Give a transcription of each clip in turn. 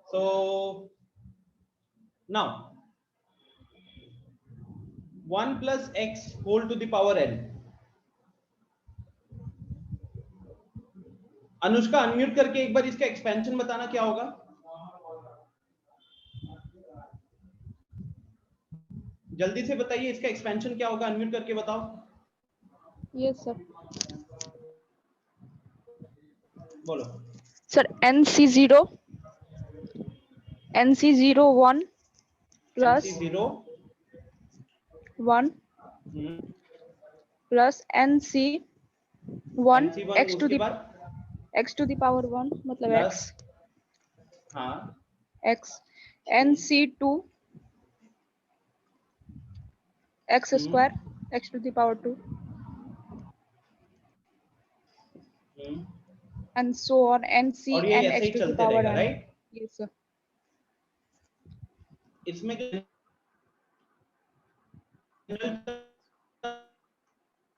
So now 1 plus x whole to the power n. Anushka unmute करके एक बार इसका expansion बताना क्या होगा। जल्दी से बताइए इसका एक्सपेंशन क्या होगा, अनम्यूट करके बताओ। Yes sir. बोलो sir NC0 1 plus NC0 1 plus NC1 x to the power 1 मतलब x। हाँ x NC2 x square x to the power 2 and so on NC और ये and ऐसे x ही to the चलते power रहेगा, n। Right. Yes sir. इसमें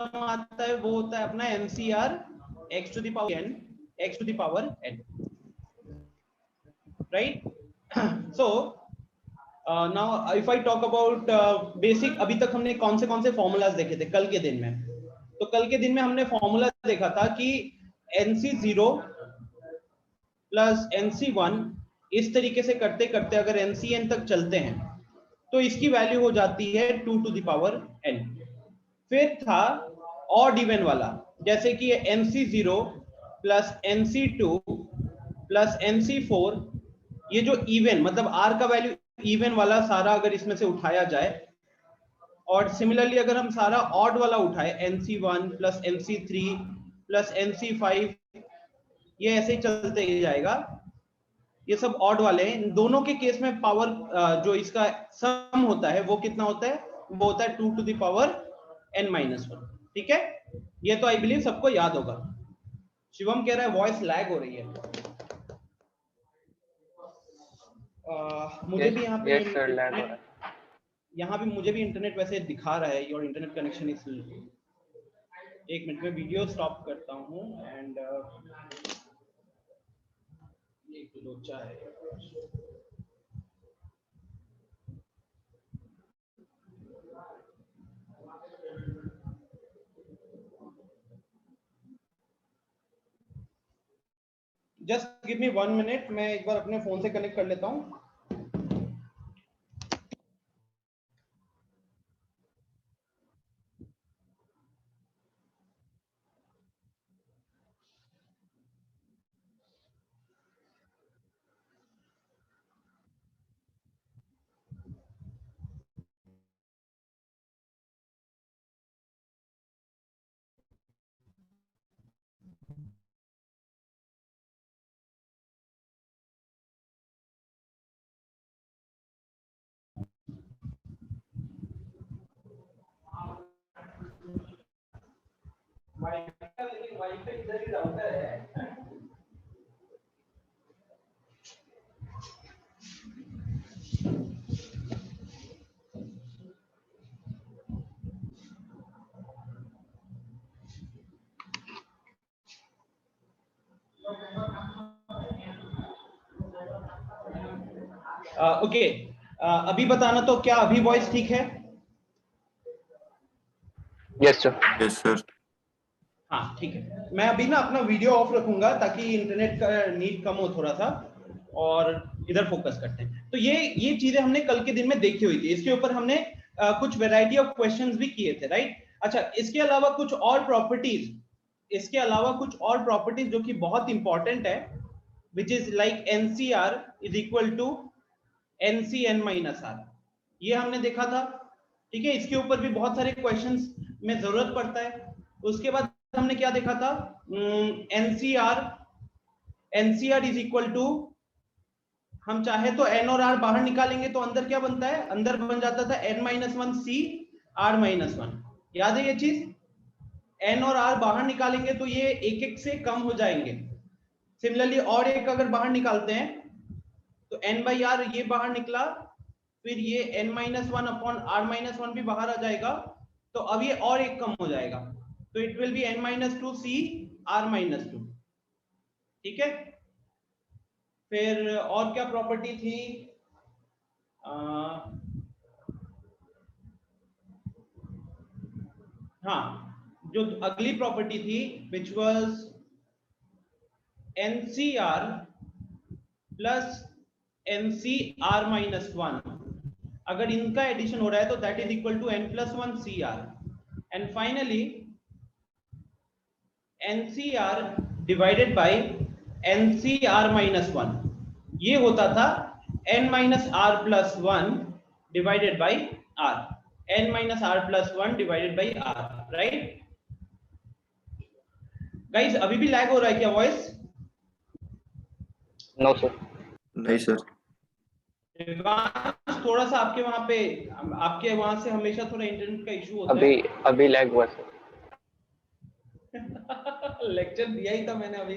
आता है वो होता है अपना NCR x to the power n x to the power n, right? So now if I talk about basic, अभी तक हमने कौन से फॉर्मूलाज देखे थे कल के दिन में। तो कल के दिन में हमने फॉर्मूला देखा था कि NC0 प्लस NC1 इस तरीके से करते करते अगर NCN तक चलते हैं तो इसकी वैल्यू हो जाती है 2 to the power n। फिर था ऑड इवन वाला, जैसे कि NC0 plus NC2 plus NC4, ये जो इवन मतलब R का वैल्यू इवन वाला सारा अगर इसमें से उठाया जाए, और सिमिलरली अगर हम सारा ऑड वाला उठाए NC1 plus NC3 plus NC5, ये ऐसे ही चलते ही जाएगा। ये सब ऑड वाले हैं। इन दोनों के केस में पावर जो इसका सम होता है वो कितना होता है, वो होता है 2 to the power n-1। ठीक है, ये तो आई बिलीव सबको याद होगा। शिवम कह रहा है वॉइस लैग हो रही है। मुझे भी यहाँ पे यहाँ भी मुझे भी इंटरनेट वैसे दिखा रहा है, योर इंटरनेट कनेक्शन इज। एक मिनट में वीडियो स्टॉप करता हूँ एंड एक लोचा है। जस्ट गिव मी 1 मिनट, मैं एक बार अपने फोन से कनेक्ट कर लेता हूँ। वाईफाई इधर ही राउटर है। ओके, अभी बताना तो क्या अभी वॉइस ठीक है? Yes sir. Yes sir. हाँ ठीक है, मैं अभी ना अपना वीडियो ऑफ रखूंगा ताकि इंटरनेट का नीड कम हो थोड़ा सा और इधर फोकस करते हैं। तो ये चीजें हमने कल के दिन में देखी हुई थी, इसके ऊपर हमने कुछ वैरायटी ऑफ क्वेश्चंस भी किए थे, राइट। अच्छा, इसके अलावा कुछ और प्रॉपर्टीज जो कि बहुत इंपॉर्टेंट है, which is like NCR is equal to NCN-R, ये हमने देखा था। ठीक है, इसके ऊपर भी बहुत सारे क्वेश्चंस में जरूरत पड़ता है। उसके बाद हमने क्या देखा था, NCR इज इक्वल टू, हम चाहे तो n और r बाहर निकालेंगे तो अंदर क्या बनता है, अंदर बन जाता था n-1 C r-1। याद है ये चीज, n और r बाहर निकालेंगे तो ये एक एक से कम हो जाएंगे। सिमिलरली और एक अगर बाहर निकालते हैं तो n/r ये बाहर निकला, फिर ये n-1 अपॉन r-1 भी बाहर आ जाएगा, तो अब ये और एक कम हो जाएगा, तो it will B n-2 C r-2। ठीक है, फिर और क्या प्रॉपर्टी थी? हाँ, जो अगली प्रॉपर्टी थी which was NCR plus NCR minus one, अगर इनका एडिशन हो रहा है तो that is equal to N plus one C R, and finally NCR divided by NCR minus one, ये होता था N minus R plus one divided by R, N minus R plus one divided by R, right guys? अभी भी lag हो रहा है क्या voice? No sir. नहीं सर। थोड़ा सा आपके वहां से हमेशा थोड़ा इंटरनेट का इशू होता है। अभी लैग हुआ सर। लेक्चर दिया ही था मैंने अभी।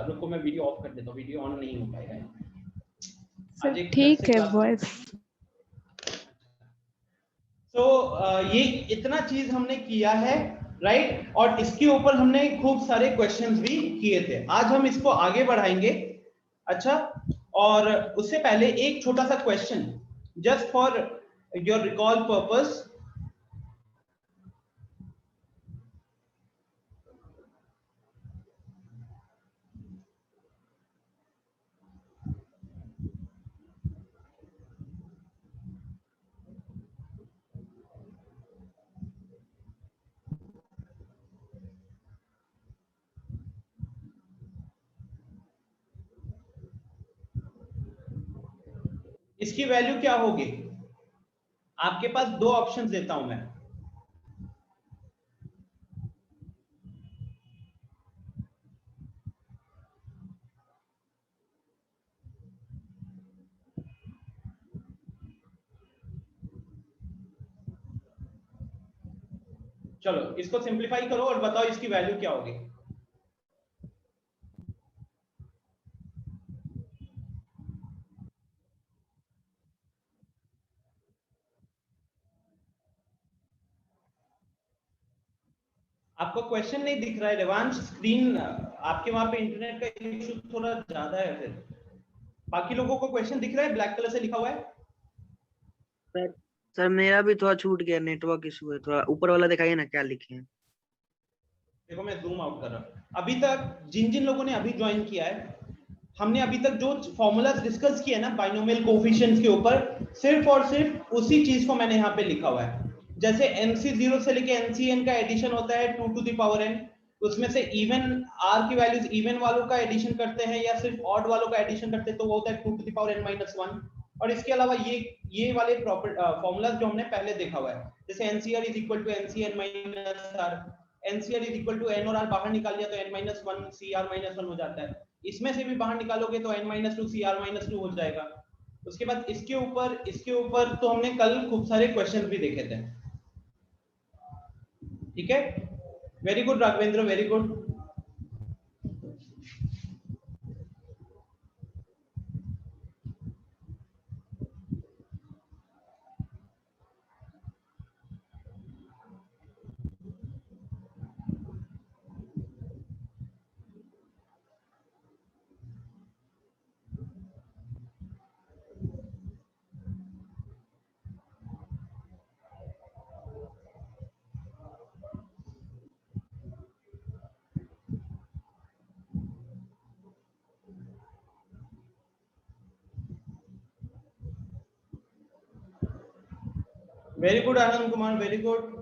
रुको मैं वीडियो ऑफ कर देता हूँ, वीडियो ऑन नहीं हो पाएगा। सर ठीक है वॉइस। तो ये इतना चीज हमने किया है, राइट? और इसके ऊपर हमने खूब सारे क्वेश्चंस भी किए थे। आज हम इसको आगे बढ़ाएंगे। अच्छा, और उससे पहले एक छोटा सा question just for your recall purpose. इसकी वैल्यू क्या होगी? आपके पास दो ऑप्शंस देता हूं मैं। चलो इसको सिंप्लीफाई करो और बताओ इसकी वैल्यू क्या होगी। आपको क्वेश्चन नहीं दिख रहा है रेवांश? स्क्रीन आपके वहां पे इंटरनेट का इशू थोड़ा ज्यादा है। फिर बाकी लोगों को क्वेश्चन दिख रहा है, ब्लैक कलर से लिखा हुआ है? सर सर मेरा भी थोड़ा छूट गया, नेटवर्क इशू है थोड़ा। ऊपर वाला दिखाइए ना क्या लिखे हैं। देखो मैं जूम आउट कर रहा हूं। अभी तक जिन जिन लोगों ने अभी ज्वाइन किया है, हमने अभी तक जो फॉर्मूलाज डिस्कस किए ना बाइनोमियल कोफिशिएंट्स के ऊपर, सिर्फ और सिर्फ उसी चीज को मैंने यहाँ पे लिखा हुआ है। जैसे NC0 से लेके NCN का एडिशन होता है 2 टू द पावर n, उसमें से इवन r की वैल्यूज इवन वालों का एडिशन करते हैं या सिर्फ ऑड वालों का एडिशन करते हैं तो वो होता है 2 to the power n minus 1। और इसके अलावा ये वाले फॉर्मूलाज जो हमने पहले देखा हुआ है, जैसे NCR is equal to NCN minus r, NCR is equal to n और r बाहर निकाल दिया तो n माइनस 1 CR माइनस 1 हो जाता है। इसमें से भी बाहर निकालोगे तो n माइनस 2 CR माइनस 2 हो जाएगा। उसके बाद इसके ऊपर तो हमने कल खूब सारे क्वेश्चन भी देखे थे। ठीक है, very good Raghavendra, very good. Very good Anand Kumar, very good.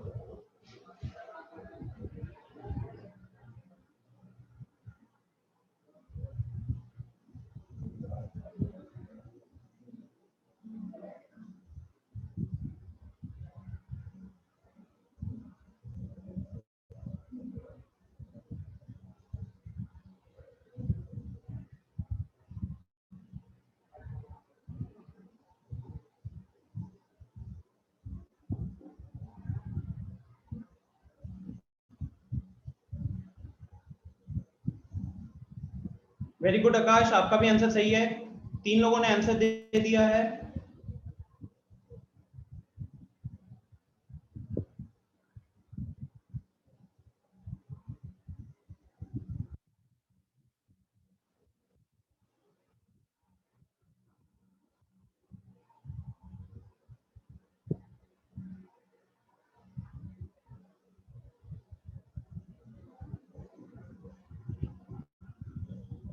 Very good Akash, आपका भी आंसर सही है। 3 लोगों ने आंसर दे दिया है।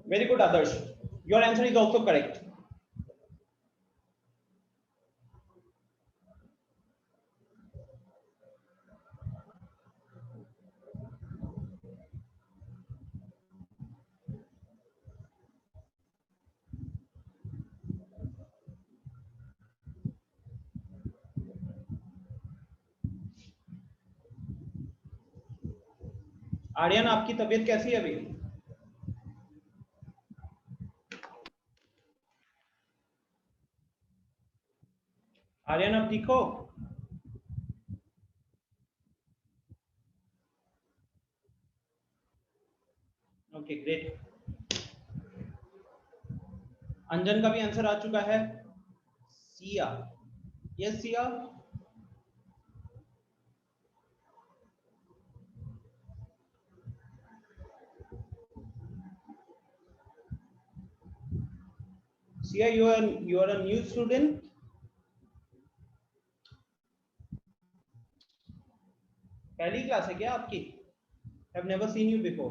Very good, Adarsh. Your answer is also correct. Aryan, आपकी तबीयत कैसी है अभी? आर्यन, आप ठीक हो? Okay, great. अंजन का भी आंसर आ चुका है। Siya, yes Siya. Siya, you are a new student. पहली क्लास है क्या आपकी? Have never seen you before.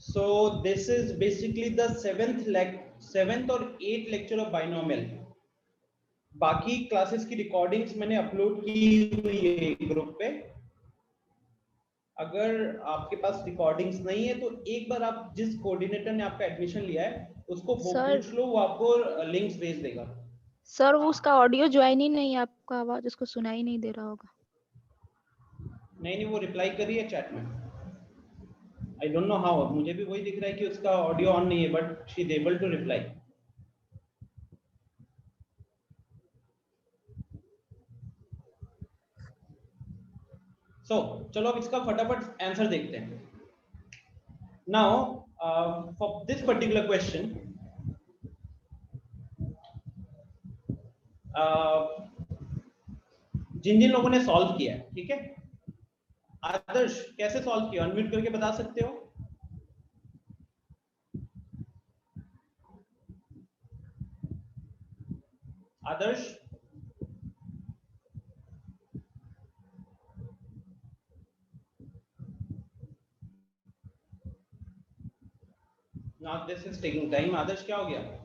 So this is basically the seventh और 8th lecture of binomial. बाकी क्लासेस की रिकॉर्डिंग्स मैंने अपलोड की हुई है ग्रुप पे। अगर आपके पास रिकॉर्डिंग्स नहीं है तो एक बार आप जिस कोऑर्डिनेटर ने आपका एडमिशन लिया है उसको वो सर पूछ लो, वो आपको लिंक्स भेज देगा। सर वो उसका ऑडियो ज्वाइन ही नहीं है, आपका आवाज उसको सुनाई नहीं दे रहा होगा। नहीं, वो रिप्लाई करी है चैट में। आई डोंट नो हाउ, मुझे भी वही दिख रहा है कि उसका ऑडियो ऑन नहीं है, but she is able to reply. So चलो अब इसका फटाफट आंसर देखते हैं। Now for this particular question, जिन जिन लोगों ने सॉल्व किया है, ठीक है, आदर्श कैसे सॉल्व किया, अनम्यूट करके बता सकते हो? Adarsh, now this is taking time. Adarsh क्या हो गया?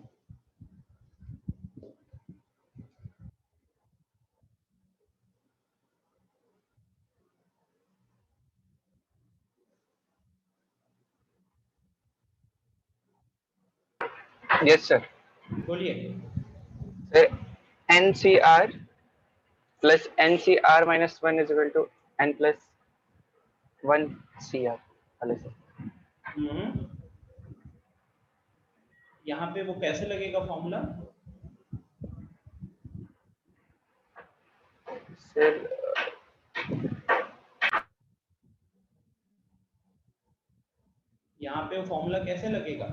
Yes, sir. बोलिए। Sir, NCR plus NCR minus 1 is equal to N plus 1 CR. यहाँ पे वो कैसे लगेगा फॉर्मूला? Sir, यहाँ पे वो फॉर्मूला कैसे लगेगा?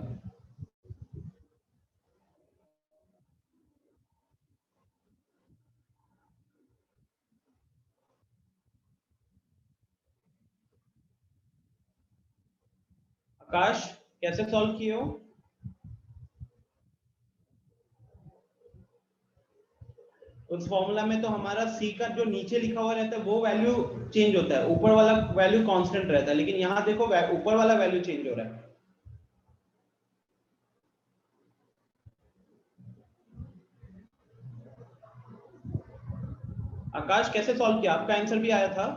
आकाश, कैसे सॉल्व किए हो? उस फॉर्मूला में तो हमारा सी का जो नीचे लिखा हुआ रहता है वो वैल्यू चेंज होता है, ऊपर वाला वैल्यू कांस्टेंट रहता है, लेकिन यहाँ देखो ऊपर वाला वैल्यू चेंज हो रहा है। आकाश कैसे सॉल्व किया? आपका आंसर भी आया था।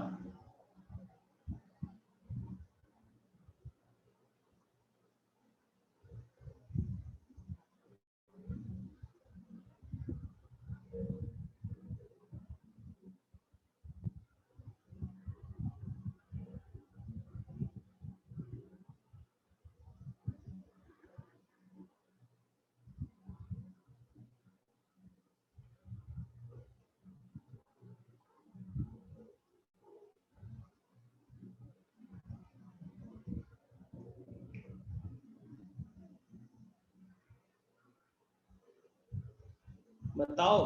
बताओ,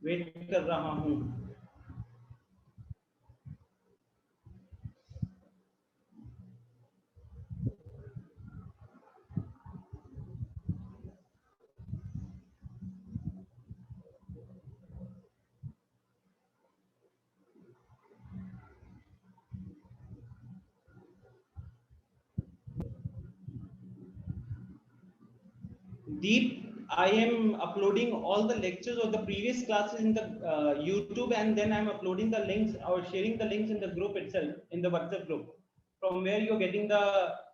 वेट कर रहा हूं। Deep, I am uploading all the lectures of the previous classes in the YouTube, and then I'm uploading the links or sharing the links in the group itself, in the WhatsApp group, from where you're getting the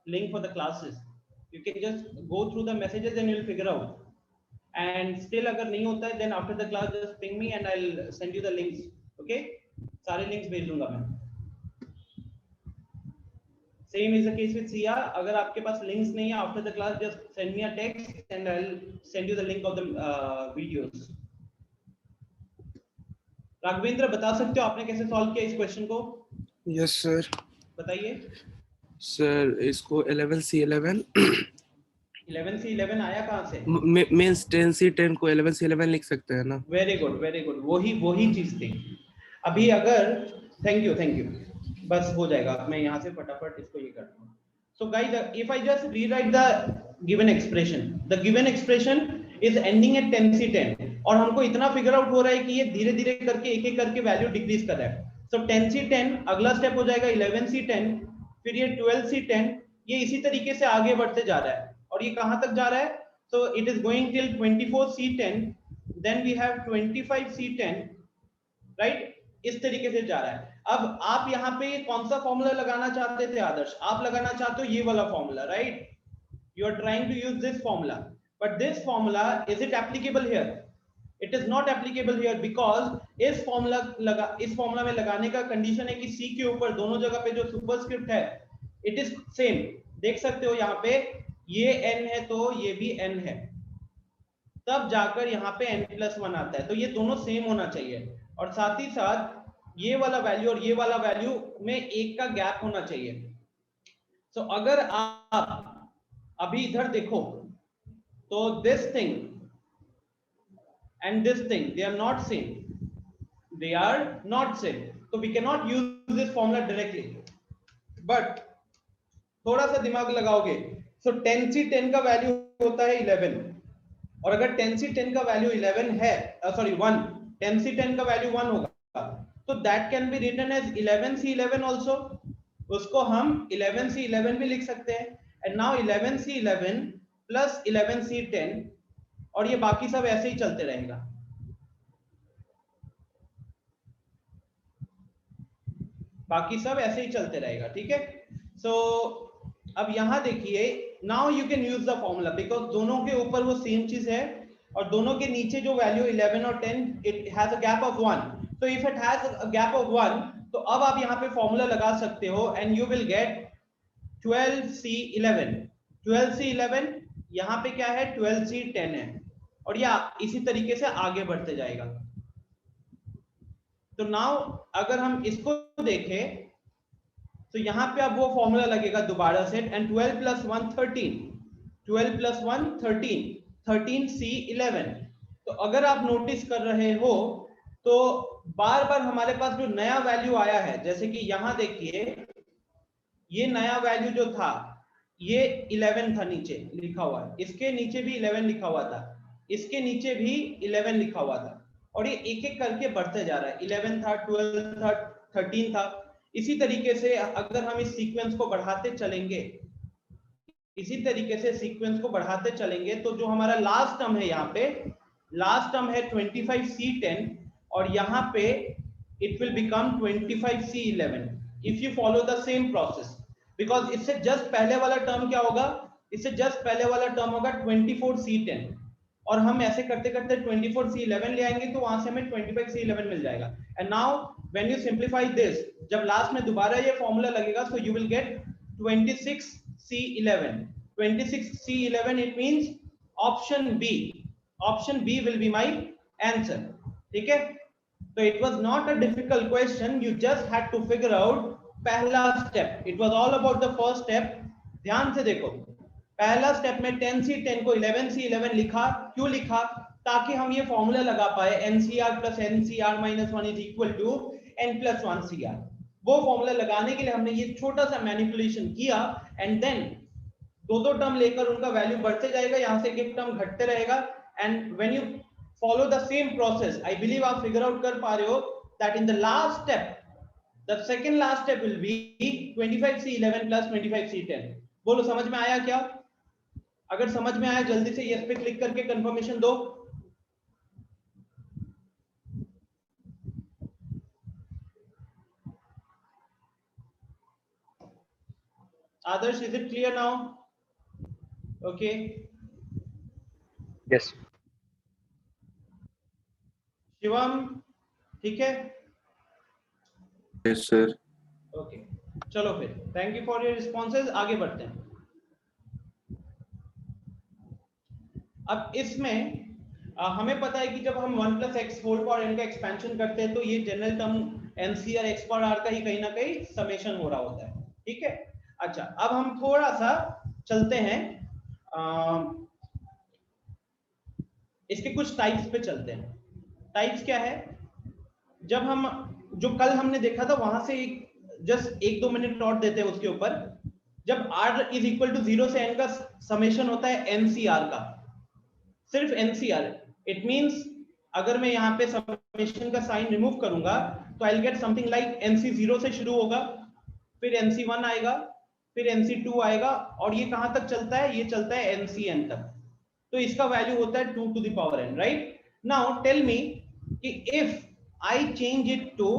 link for the classes. You can just go through the messages and you'll figure out. And still अगर नहीं होता है, then after the class just ping me and I'll send you the links. Okay? सारे links भेज दूंगा मैं. Same is the case with Sia. अगर आपके पास links नहीं है, after the class just send me a text and I'll send you the link of the videos. Raghavendra बता सकते हो आपने कैसे सॉल्व किया इस क्वेश्चन को? Yes sir. बताइए. सर इसको 11C11 11C11 आया कहाँ से? मींस 10C10 को 11C11 लिख सकते हैं ना? Very good, very good. वही चीज थी. अभी अगर थैंक यू बस हो जाएगा. मैं यहाँ से फटाफट इसको ये करता हूँ. So guys, if I just rewrite the given expression is ending at 10C10 और हमको इतना फिगर आउट हो रहा है कि ये धीरे धीरे करके एक एक करके वैल्यू डिक्रीज कर रहा है. So 10C10 अगला स्टेप हो जाएगा 11C10, फिर ये 12C10, ये इसी तरीके से आगे बढ़ते जा रहा है. और ये कहाँ तक जा रहा है? So it is going till 24C10, then we have 25C10, right? इस तरीके से जा रहा है. अब आप यहाँ पे कौन सा फॉर्मूला लगाना चाहते थे आदर्श? आप लगाना चाहते हो ये वाला formula, right? You are trying to use this formula, but this formula is it applicable here? It is not applicable here because इस फॉर्मूला में लगाने का कंडीशन है कि सी के ऊपर दोनों जगह पे जो सुपरस्क्रिप्ट है इट इज सेम. देख सकते हो यहाँ पे ये n है तो ये भी n है, तब जाकर यहाँ पे n+1 आता है. तो ये दोनों सेम होना चाहिए और साथ ही साथ ये वाला वैल्यू और ये वाला वैल्यू में एक का गैप होना चाहिए. सो अगर आप अभी इधर देखो तो this thing and this thing they are not same, तो we can not use this formula directly. But थोड़ा सा दिमाग लगाओगे, सो 10C10 का वैल्यू होता है 11 और अगर 10C10 का वैल्यू 11 है, सॉरी 1, 10C10 का वैल्यू 1 होगा, तो that can be written as 11C11 also. उसको हम 11C11 भी लिख सकते हैं. And now 11C11 plus 11C10 और ये बाकी सब ऐसे ही चलते रहेगा. ठीक है. सो अब यहां देखिए, now you can use the formula because दोनों के ऊपर वो सेम चीज है और दोनों के नीचे जो वैल्यू 11 और 10 it has a gap of 1. So if it has a gap of 1, तो अब आप यहाँ पे फॉर्मूला लगा सकते हो and you will get 12C11. 12C11 यहाँ पे क्या है? 12C10 है और या इसी तरीके से आगे बढ़ते जाएगा. तो नाउ अगर हम इसको देखें तो यहाँ पे अब वो फॉर्मूला लगेगा दोबारा से and 12 plus 1 13, 12 plus 1 13, 13C11. तो अगर आप नोटिस कर रहे हो तो बार बार हमारे पास जो नया वैल्यू आया है, जैसे कि यहां देखिए ये नया वैल्यू जो था ये 11 था नीचे लिखा हुआ है, इसके नीचे भी 11 लिखा हुआ था, इसके नीचे भी 11 लिखा हुआ था और ये एक एक करके बढ़ते जा रहा है. 11 था, 12 था, 13 था. इसी तरीके से अगर हम इस सीक्वेंस को बढ़ाते चलेंगे तो जो हमारा लास्ट टर्म है यहाँ पे, लास्ट टर्म है 25C10 और यहाँ पे it will become 25C11 if you follow the same process. because इससे जस्ट पहले वाला टर्म क्या होगा? इससे जस्ट पहले वाला टर्म होगा 24C10 और हम ऐसे करते करते 24C11 ले आएंगे तो वहां से हमें 25C11 मिल जाएगा. And now when you simplify this, जब लास्ट में दोबारा ये फॉर्मूला लगेगा so you will get 26C11. 26C11 it means option B will be my answer. ठीक है. So it was not a difficult question, you just had to figure out पहला step. It was all about the first step. ध्यान से देखो, पहला step में 10C10 को 11C11 लिखा. क्यों लिखा? ताकि हम ये फॉर्मूला लगा पाए NCR plus NCR minus 1 is equal to N+1 CR. वो फॉर्मूला लगाने के लिए हमने ये छोटा सा मैनिपुलेशन किया एंड देन दो टर्म लेकर उनका वैल्यू बढ़ते जाएगा, यहाँ से एक टर्म घटते रहेगा. And when you follow the same process, I believe आप figure out कर पा रहे हो that in the last step, the second last step will be 25C11 plus 25C10. बोलो समझ में आया क्या? अगर समझ में आया जल्दी से यस पे क्लिक करके कंफर्मेशन दो। Adarsh, is it clear now? Okay. Yes Shivam ठीक है? Yes sir. ओके चलो फिर, thank you for your responses. आगे बढ़ते हैं। अब इसमें हमें पता है कि जब हम 1 + x होल पावर n का एक्सपेंशन करते हैं तो ये जनरल टर्म nc और x पावर r का ही कहीं ना कहीं समेशन हो रहा होता है। ठीक है, अच्छा अब हम थोड़ा सा चलते हैं, इसके कुछ टाइप्स पे चलते हैं। टाइप्स क्या है? जब हम जो कल हमने देखा था वहां से जस्ट 1-2 मिनट नोट देते हैं उसके ऊपर। जब r = 0 से n का समेशन होता है ncr का, सिर्फ ncr, इट मींस अगर मैं यहाँ पे समेशन का साइन रिमूव करूंगा तो I will get something like nc 0 से शुरू होगा, फिर nc1 आएगा, फिर nc2 आएगा, और ये कहां तक चलता है? ये चलता है ncn तक। तो इसका वैल्यू होता है 2 to the power n, right? Now tell me कि if I change it to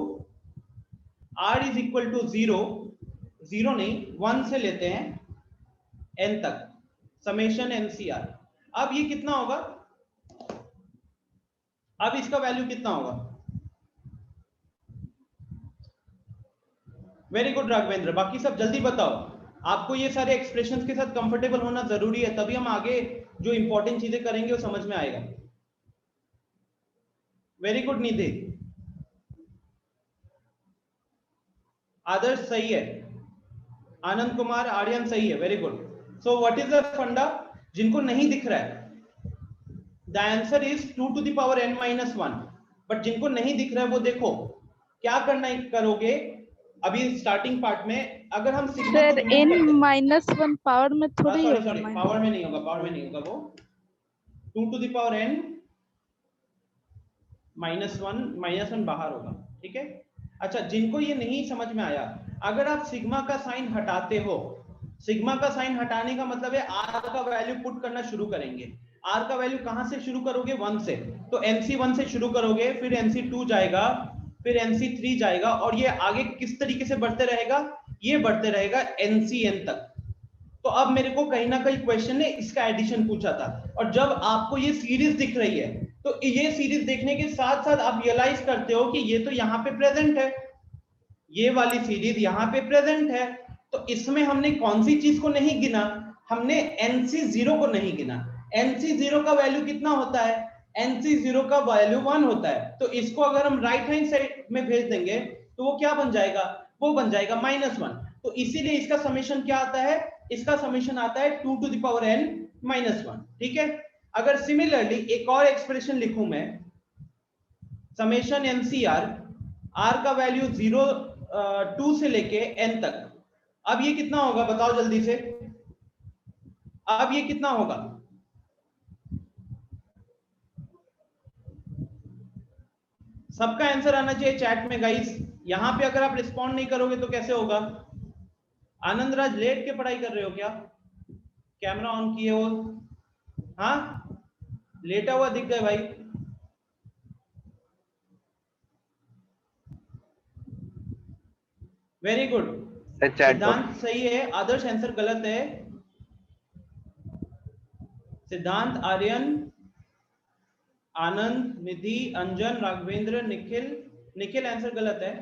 r = 0 नहीं 1 से लेते हैं n तक, समेशन ncr, अब ये कितना होगा? अब इसका वैल्यू कितना होगा? वेरी गुड राघवेंद्र, बाकी सब जल्दी बताओ। आपको ये सारे एक्सप्रेशंस के साथ कंफर्टेबल होना जरूरी है, तभी हम आगे जो इंपॉर्टेंट चीजें करेंगे वो समझ में आएगा। वेरी गुड निधि। आदर्श सही है, आनंद कुमार, आर्यन सही है, very good. So what is the फंडा? जिनको नहीं दिख रहा है, the answer is 2 to the power n - 1, but जिनको नहीं दिख रहा है वो देखो क्या करना करोगे अभी स्टार्टिंग पार्ट में। अगर हम सिग्मा सर n - 1 पावर में थोड़ी होगा, पावर में नहीं होगा, पावर में नहीं होगा, वो 2 to the power n -1 बाहर होगा। ठीक है, अच्छा जिनको ये नहीं समझ में आया, अगर आप सिग्मा का साइन हटाते हो, सिग्मा का साइन हटाने का मतलब है r का वैल्यू पुट करना शुरू करेंगे। r का वैल्यू कहां से शुरू करोगे? 1 से, तो nc1 से शुरू करोगे, फिर nc2 जाएगा, फिर nc3 जाएगा, और ये आगे किस तरीके से बढ़ते रहेगा? ये बढ़ते रहेगा ncn तक। तो अब मेरे को कहीं ना कहीं क्वेश्चन ने इसका एडिशन पूछा था, और जब आपको ये सीरीज दिख रही है तो ये सीरीज देखने के साथ साथ आप रियलाइज करते हो कि ये तो यहाँ पे प्रेजेंट है, ये वाली सीरीज यहाँ पे प्रेजेंट है, तो इसमें हमने कौन सी चीज को नहीं गिना? हमने nc0 को नहीं गिना। nc0 का वैल्यू कितना होता है? nc0 का वैल्यू 1 होता है, तो इसको अगर हम राइट हैंड साइड में भेज देंगे तो वो क्या बन जाएगा? वो बन जाएगा -1। तो इसीलिए इसका समेशन क्या आता है? इसका समेशन आता है 2 to the power n - 1। ठीक है, अगर सिमिलरली एक और एक्सप्रेशन लिखूं मैं, समेशन ncr, r का वैल्यू 2 से लेके n तक, अब ये कितना होगा? बताओ जल्दी से, अब ये कितना होगा? सबका आंसर आना चाहिए चैट में गाइस। यहां पे अगर आप रिस्पॉन्ड नहीं करोगे तो कैसे होगा? आनंद राज, लेट के पढ़ाई कर रहे हो क्या? कैमरा ऑन किए हो? हाँ, लेटा हुआ दिख गए भाई। वेरी गुड, सिद्धांत सही है, आदर्श आंसर गलत है। सिद्धांत, आर्यन, आनंद, निधि, अंजन, राघवेंद्र, निखिल आंसर गलत है।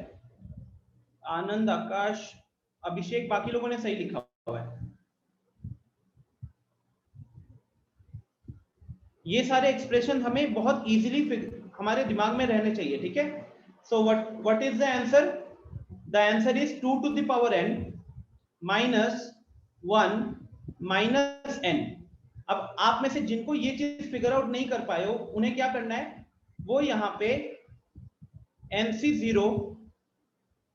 आनंद, आकाश, अभिषेक, बाकी लोगों ने सही लिखा हुआ है। ये सारे एक्सप्रेशन हमें बहुत इजीली हमारे दिमाग में रहने चाहिए। ठीक है, so what is the answer? The answer is 2 to the power n - 1 - n। अब आप में से जिनको ये चीज फिगर आउट नहीं कर पाए हो, उन्हें क्या करना है? वो यहाँ पे nc0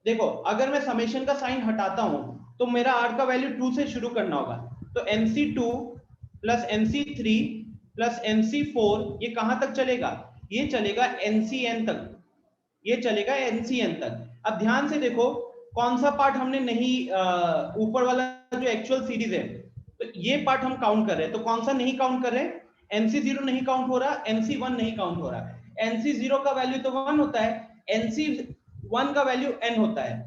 देखो, अगर मैं समेशन का साइन हटाता हूं तो मेरा r का वैल्यू 2 से शुरू करना होगा, तो nc2 + nc3 + nc4 ये कहां तक चलेगा? ये चलेगा ncn तक, ये चलेगा ncn तक। अब ध्यान से देखो कौन सा पार्ट हमने नहीं, ऊपर वाला जो एक्चुअल सीरीज है, तो ये पार्ट हम काउंट कर रहे हैं। तो कौन सा नहीं काउंट कर रहे हैं? NC0 नहीं काउंट हो रहा, NC1 नहीं काउंट हो रहा। NC0 का वैल्यू तो 1 होता है, NC1 का वैल्यू n होता है।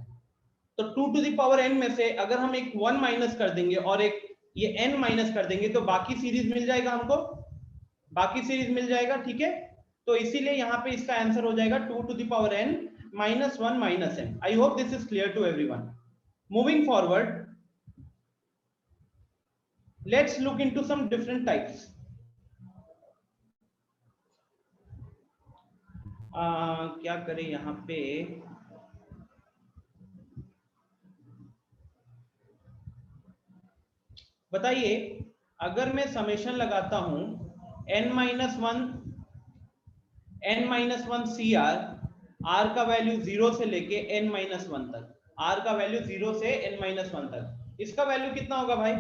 तो 2 टू द पावर n में से अगर हम एक 1 माइनस कर देंगे और एक ये n माइनस कर देंगे तो बाकी सीरीज मिल जाएगा हमको, बाकी सीरीज मिल जाएगा, ठीक है। तो इसीलिए यहाँ पे इसका आंसर हो जाएगा 2 to the power n minus 1 minus n. I hope this is clear to everyone. Moving forward, let's look into some different types. क्या करें यहाँ पे? बताइए, अगर मैं समेशन लगाता हूं n-1 CR, R का वैल्यू 0 से लेके n-1 तक, R का वैल्यू 0 से n-1 तक, इसका वैल्यू कितना होगा भाई?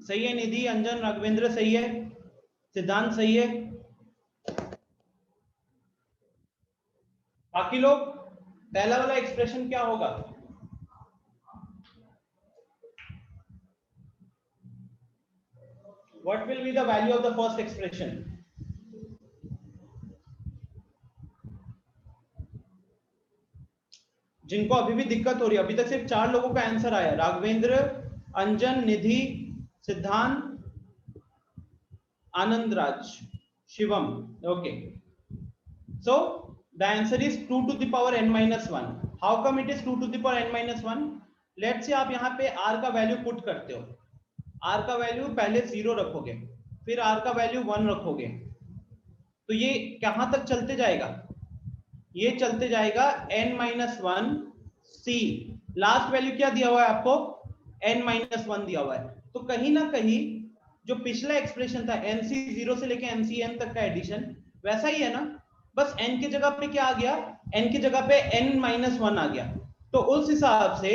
सही है निधि, अंजन, राघवेंद्र सही है, सिद्धांत सही है, बाकी लोग? पहला वाला एक्सप्रेशन क्या होगा? What will be the value of the first expression? जिनको अभी भी दिक्कत हो रही है, अभी तक सिर्फ 4 लोगों का आंसर आया, राघवेंद्र, अंजन, निधि, सिद्धांत, Anandraj, Shivam. Okay, so the answer is 2 to the power n-1. how come it is 2 to the power n-1? let's say आप यहाँ पे r का वैल्यू पुट करते हो, r का वैल्यू पहले 0 रखोगे, फिर r का वैल्यू 1 रखोगे, तो ये कहां तक चलते जाएगा? ये चलते जाएगा n-1 c, लास्ट वैल्यू क्या दिया हुआ है आपको? n-1 दिया हुआ है। तो कहीं ना कहीं जो पिछला एक्सप्रेशन था NC0 से लेके NCn तक का एडिशन, वैसा ही है ना, बस n की जगह पे क्या आ गया? n की जगह पे n-1 आ गया। तो उस हिसाब से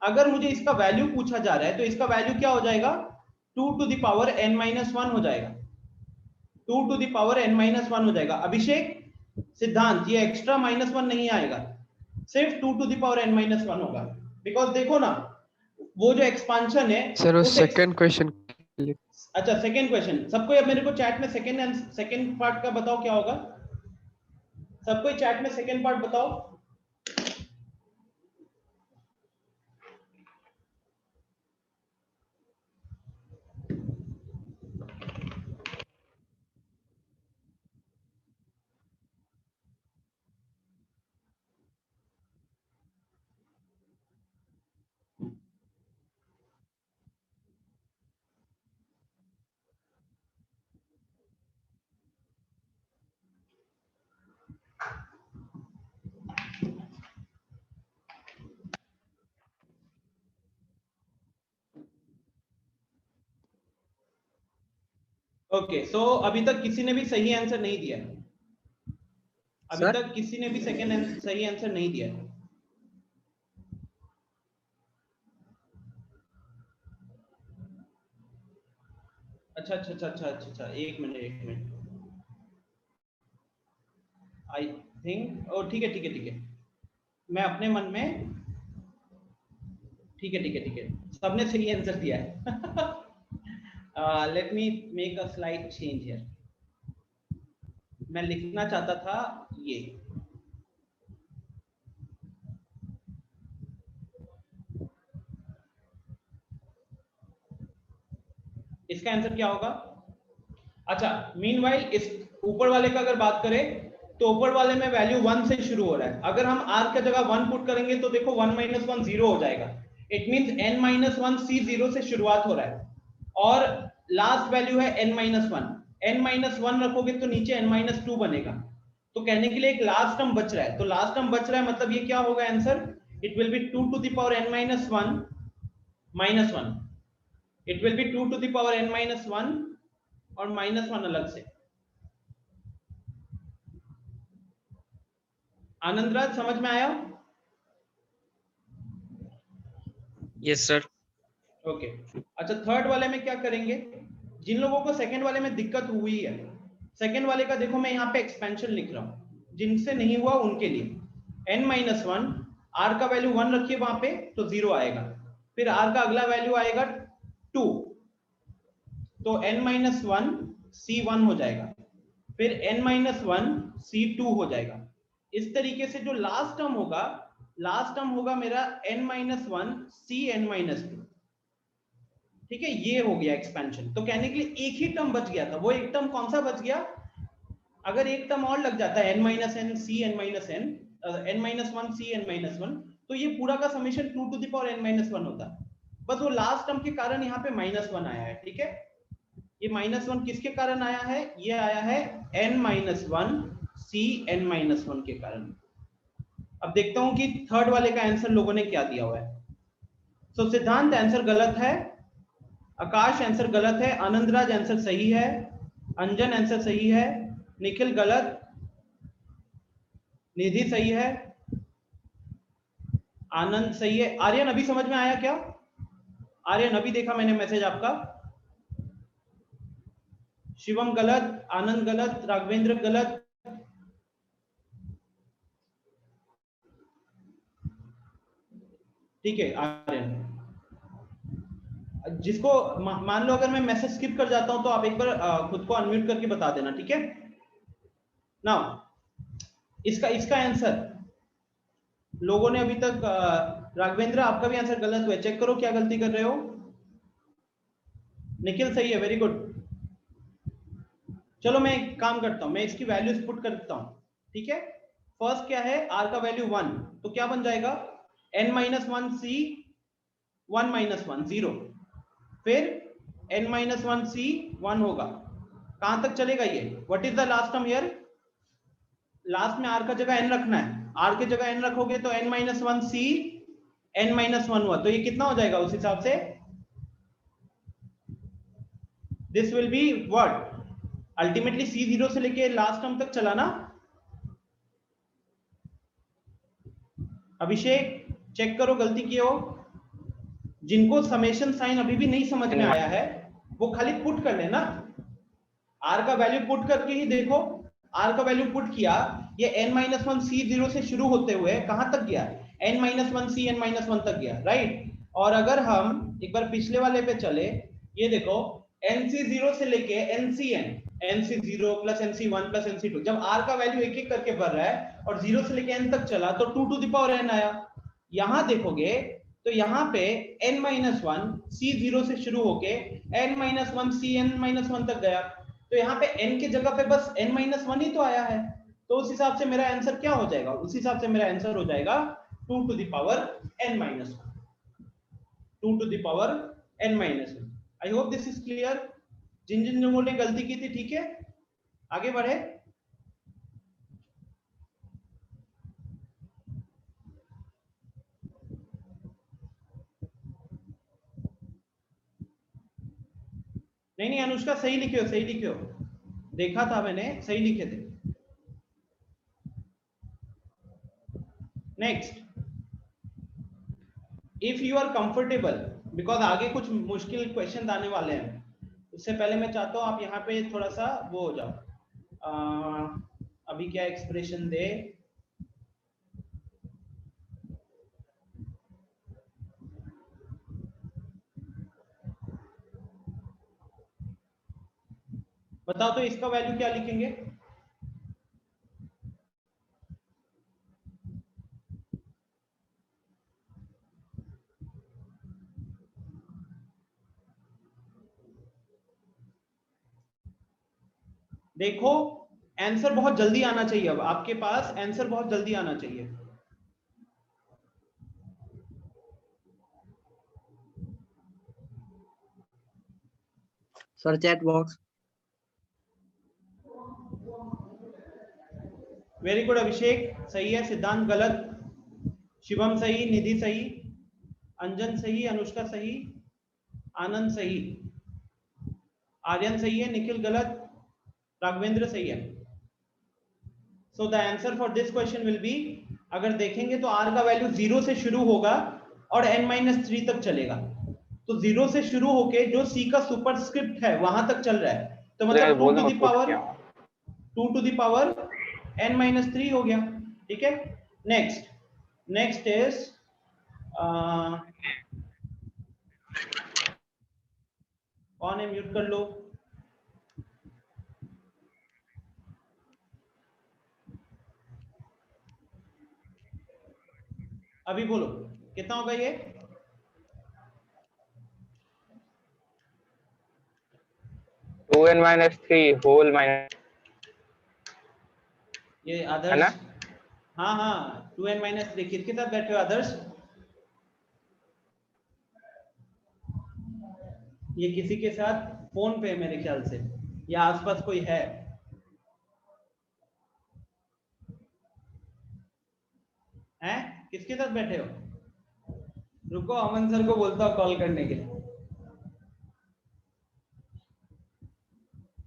अगर मुझे इसका वैल्यू पूछा जा रहा है तो इसका वैल्यू क्या हो जाएगा? 2 टू द पावर n-1 हो जाएगा, 2 टू द पावर n-1 हो जाएगा। अभिषेक, सिद्धांत, ये एक्स्ट्रा -1 नहीं आएगा, सिर्फ 2 टू द पावर n-1 होगा। बिकॉज देखो ना, वो जो एक्सपांशन है सर वो सेकंड क्वेश्चन। अच्छा, सेकंड क्वेश्चन, सबको अब मेरे को चैट में सेकंड पार्ट का बताओ क्या होगा? सबको चैट में सेकंड पार्ट बताओ। ओके, सो अभी तक किसी ने भी सही आंसर नहीं दिया, अभी सर? तक किसी ने भी सही आंसर नहीं दिया। अच्छा, एक मिनट, आई थिंक, ओ ठीक है, मैं अपने मन में, ठीक है, सबने सही आंसर दिया है। Let me make a slide change here. मैं लिखना चाहता था ये, इसका आंसर क्या होगा? अच्छा, मीनवाइल इस ऊपर वाले का अगर बात करें तो ऊपर वाले में वैल्यू 1 से शुरू हो रहा है। अगर हम r की जगह 1 पुट करेंगे तो देखो 1 - 1 0 हो जाएगा। इट मींस n-1 c 0 से शुरुआत हो रहा है और लास्ट वैल्यू है n-1। n-1 रखोगे तो नीचे n-2 बनेगा। तो कहने के लिए एक लास्ट टर्म बच रहा है, तो लास्ट टर्म बच रहा है मतलब ये क्या होगा answer? It will be 2 to the power n-1 -1। It will be 2 to the power n-1 और -1 अलग से। आनंद राज समझ में आया? Yes sir. ओके अच्छा, थर्ड वाले में क्या करेंगे? जिन लोगों को सेकंड वाले में दिक्कत हुई है, सेकंड वाले का देखो मैं यहाँ पे एक्सपेंशन लिख रहा हूँ, जिनसे नहीं हुआ उनके लिए n-1 r का वैल्यू 1 रखिए वहां पे तो 0 आएगा, फिर r का अगला वैल्यू आएगा 2 तो n-1 c1 हो जाएगा, फिर n-1 c2 हो जाएगा। इस तरीके से जो लास्ट टर्म होगा मेरा n-1 cn-2। ठीक है, ये हो गया एक्सपेंशन। तो कहने के लिए एक ही टर्म बच गया था, वो एक टर्म कौन सा बच गया? अगर एक टर्म और लग जाता है n-n c n-1 c n-1 तो ये पूरा का summation 2 to the power n-1 होता। बस वो लास्ट टर्म के कारण यहाँ पे -1 आया है। ठीक है, ये -1 किसके कारण आया है? ये आया है n-1 c n-1 के कारण। अब देखता हूं कि थर्ड वाले का आंसर लोगों ने क्या दिया हुआ है। सो सिद्धांत आंसर गलत है, आकाश आंसर गलत है, आनंदराज आंसर सही है, अंजन आंसर सही है, निखिल गलत, निधि सही है, आनंद सही है। आर्यन अभी समझ में आया क्या? आर्यन अभी देखा मैंने मैसेज आपका। शिवम गलत, आनंद गलत, राघवेंद्र गलत, ठीक है। आर्यन जिसको मान लो अगर मैं मैसेज स्किप कर जाता हूं तो आप एक बार खुद को अनम्यूट करके बता देना। ठीक है, नाउ इसका आंसर लोगों ने अभी तक राघवेंद्र आपका भी आंसर गलत हुआ है, चेक करो क्या गलती कर रहे हो। निखिल सही है, वेरी गुड। चलो मैं एक काम करता हूं, मैं इसकी वैल्यूज पुट कर देता हूं। ठीक है, फर्स्ट क्या है, r का वैल्यू 1 तो क्या बन जाएगा n-1 c 1 - 1 0, फिर n-1 c 1 होगा। कहां तक चलेगा ये? What is the last term here? Last में r का जगह n रखना है, r की जगह n रखोगे तो n-1 c n-1 हुआ, तो ये कितना हो जाएगा उस हिसाब से? This will be what? Ultimately c0 से लेके लास्ट टर्म तक चला ना। अभिषेक चेक करो गलती की हो। जिनको समेशन साइन अभी भी नहीं समझ में आया है वो खाली पुट कर लेना, r का वैल्यू पुट करके ही देखो। r का वैल्यू पुट किया, ये n-1 c0 से शुरू होते हुए कहां तक गया? n-1 c n-1 तक गया, राइट। और अगर हम एक बार पिछले वाले पे चले, ये देखो nc0 से लेके ncn, nc0 plus nc1 plus nc2, जब r का वैल्यू एक एक करके बढ़ रहा है और 0 से लेके n तक चला तो 2 to the power n आया। यहां देखोगे तो यहाँ पे n-1 c0 से शुरू होके n-1 c n-1 तक गया, तो यहाँ पे n के जगह पे बस n-1 ही तो आया है, तो उस हिसाब से मेरा आंसर क्या हो जाएगा? उस हिसाब से मेरा आंसर हो जाएगा 2 to the power n-1, 2 to the power n-1। I hope this is clear. जिन जिन लोगों ने गलती की थी, ठीक है, आगे बढ़े। नहीं अनुष्का सही लिखे हो, सही लिखे हो, देखा था मैंने, सही लिखे थे। Next, if you are comfortable, because आगे कुछ मुश्किल क्वेश्चन आने वाले हैं, उससे पहले मैं चाहता हूं आप यहाँ पे थोड़ा सा वो हो जाओ। अभी क्या एक्सप्रेशन दे, बताओ तो इसका वैल्यू क्या लिखेंगे? देखो आंसर बहुत जल्दी आना चाहिए, अब आपके पास आंसर बहुत जल्दी आना चाहिए। Sir chat box. Very good Abhishek, सही है। सिद्धांत गलत, शिवम सही, निधि सही, अंजन सही, अनुष्का सही, आनंद सही, आर्यन सही है, निखिल गलत, राघवेंद्र सही है। So the answer for this question will be, अगर देखेंगे तो r का वैल्यू 0 से शुरू होगा और n-3 तक चलेगा। तो 0 से शुरू होके जो c का सुपरस्क्रिप्ट है वहां तक चल रहा है, तो मतलब 2 to the power 2 to the power n-3 हो गया। ठीक है, नेक्स्ट इज कौन है, म्यूट कर लो। अभी बोलो कितना होगा ये? Two N minus three whole minus, ये है आदर्श, ना? हाँ 2n-3 किसके साथ बैठे हो आदर्श? ये किसी के साथ फोन पे मेरे ख्याल से, या आसपास कोई है? हैं, किसके साथ बैठे हो? रुको अमन सर को बोलता हूँ कॉल करने के लिए।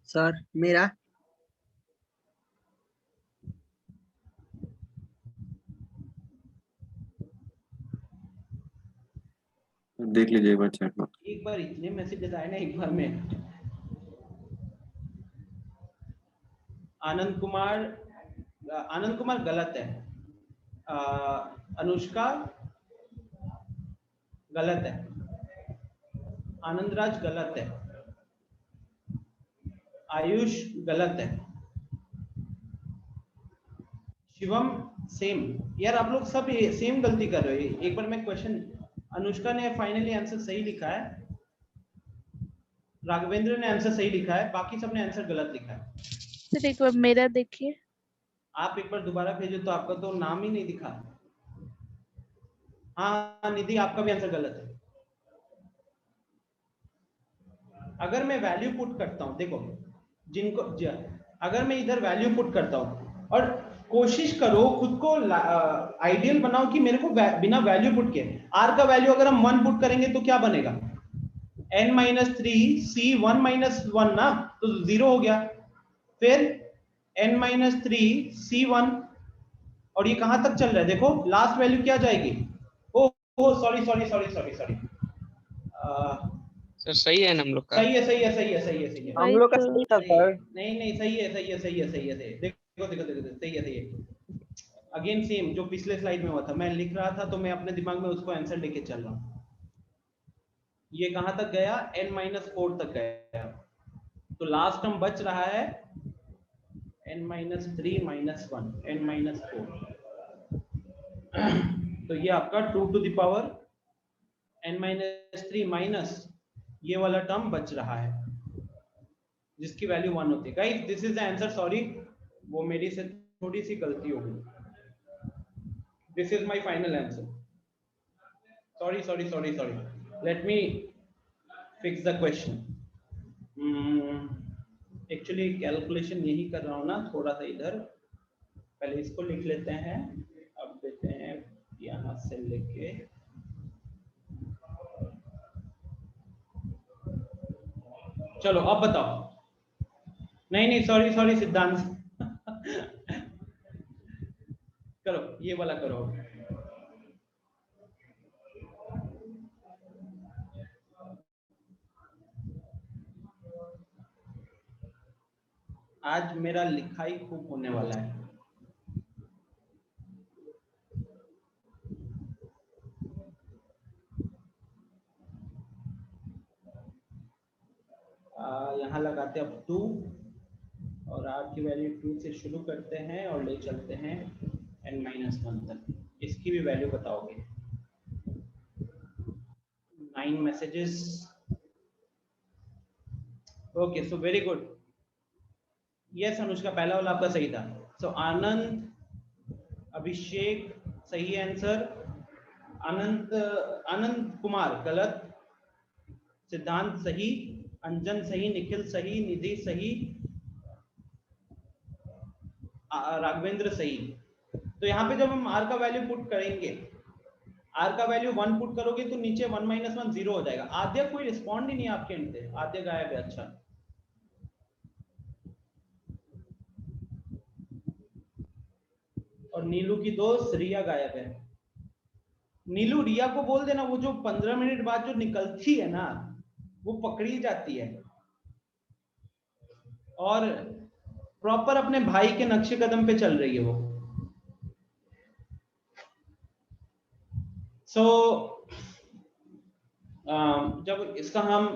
सर मेरा देख लीजिए एक बार चैट में। एक बार इतने मैसेजेस आए ना एक बार में। आनंद कुमार गलत है, अनुष्का गलत है, आनंद राज गलत है, आयुष गलत है, शिवम सेम। यार आप लोग सब सेम गलती कर रहे हो। एक बार मैं क्वेश्चन, अनुष्का ने फाइनली आंसर सही लिखा है, राघवेंद्र ने आंसर सही लिखा है, बाकी सब ने आंसर गलत लिखा है। सर एक बार मेरा देखिए। आप एक बार दोबारा भेजो तो आपका तो नाम ही नहीं दिखा। हाँ निधि आपका भी आंसर गलत है। अगर मैं वैल्यू पुट करता हूं, देखो अगर मैं इधर वैल्यू पुट करता हूं और कोशिश करो खुद को आइडियल बनाओ कि मेरे को बिना वैल्यू पुट के r का वैल्यू अगर हम 1 पुट करेंगे तो क्या बनेगा? n-3 c 1 ना, तो 0 हो गया। फिर n-3 c1, और ये कहां तक चल रहा है? देखो लास्ट वैल्यू क्या जाएगी? ओ सॉरी सर सही है ना हम लोग का? सही है। हम लोग का सही था सर। नहीं सही है। देखो सही है। अगेन सेम जो पिछले स्लाइड में हुआ था, मैं लिख रहा था तो मैं अपने दिमाग में उसको आंसर लेके चल रहा हूँ। ये कहां तक गया? n-4 तक गया। तो लास्ट टर्म बच रहा है n-3 - 1 n-4। तो ये आपका 2 to the power n-3 minus ये वाला टर्म बच रहा है जिसकी वैल्यू 1 होती है। Guys this is the answer, sorry वो मेरी से थोड़ी सी गलती हो गई। This is my final answer, sorry. Let me fix the question. Actually calculation यही कर रहा हूँ ना, थोड़ा सा इधर पहले इसको लिख लेते हैं, अब देते हैं यहाँ से लेके चलो अब बताओ। नहीं सॉरी सिद्धांत करो ये वाला करो। आज मेरा लिखाई खूब होने वाला है। यहाँ लगाते हैं अब 2 और r की वैल्यू 2 से शुरू करते हैं और ले चलते हैं n-1 तक। इसकी भी वैल्यू बताओगे। 9 messages. Okay so very good. Yes Anushka, पहला वाला आपका सही था। सो आनंद, अभिषेक सही आंसर, आनंद कुमार गलत, सिद्धांत सही, अंजन सही, निखिल सही, निधि सही, राघवेंद्र सही। तो यहाँ पे जब हम r का वैल्यू पुट करेंगे, r का वैल्यू 1 पुट करोगे तो नीचे 1 - 1 0 हो जाएगा। आद्या कोई रिस्पॉन्ड ही नहीं आपके एंड से, आद्या गायब है। अच्छा और नीलू की दोस्त रिया गायब है। नीलू रिया को बोल देना, वो जो 15 मिनट बाद जो निकलती है ना वो पकड़ी जाती है और प्रॉपर अपने भाई के नक्शे कदम पे चल रही है वो। जब इसका हम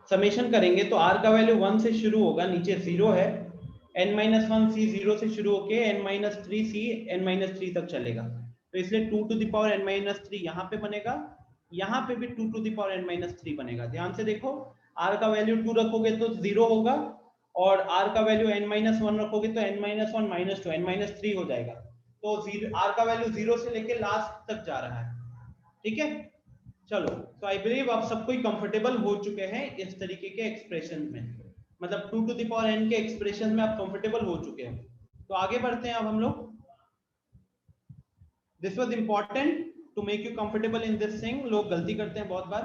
समेशन करेंगे तो r का वैल्यू 1 से शुरू होगा, नीचे 0 है, n-1 c 0 से शुरू होके n-3 c n-3 तक चलेगा, तो इसलिए 2 to the power n-3 यहाँ पे बनेगा, यहाँ पे भी 2 to the power n-3 बनेगा। ध्यान से देखो, r का वैल्यू 2 रखोगे तो 0 होगा और r का वैल्यू n-1 रखोगे तो n-1 -2 n-3 हो जाएगा, तो r का वैल्यू 0 से लेके लास्ट तक जा रहा है। ठीक है, चलो, तो आई बिलीव आप सब कोई कंफर्टेबल हो चुके हैं इस तरीके के एक्सप्रेशन में, मतलब 2 to the power n के एक्सप्रेशन में आप कंफर्टेबल हो चुके हैं। तो आगे बढ़ते हैं अब हम लोग। This was important to make you comfortable in this thing. लोग गलती करते हैं बहुत बार।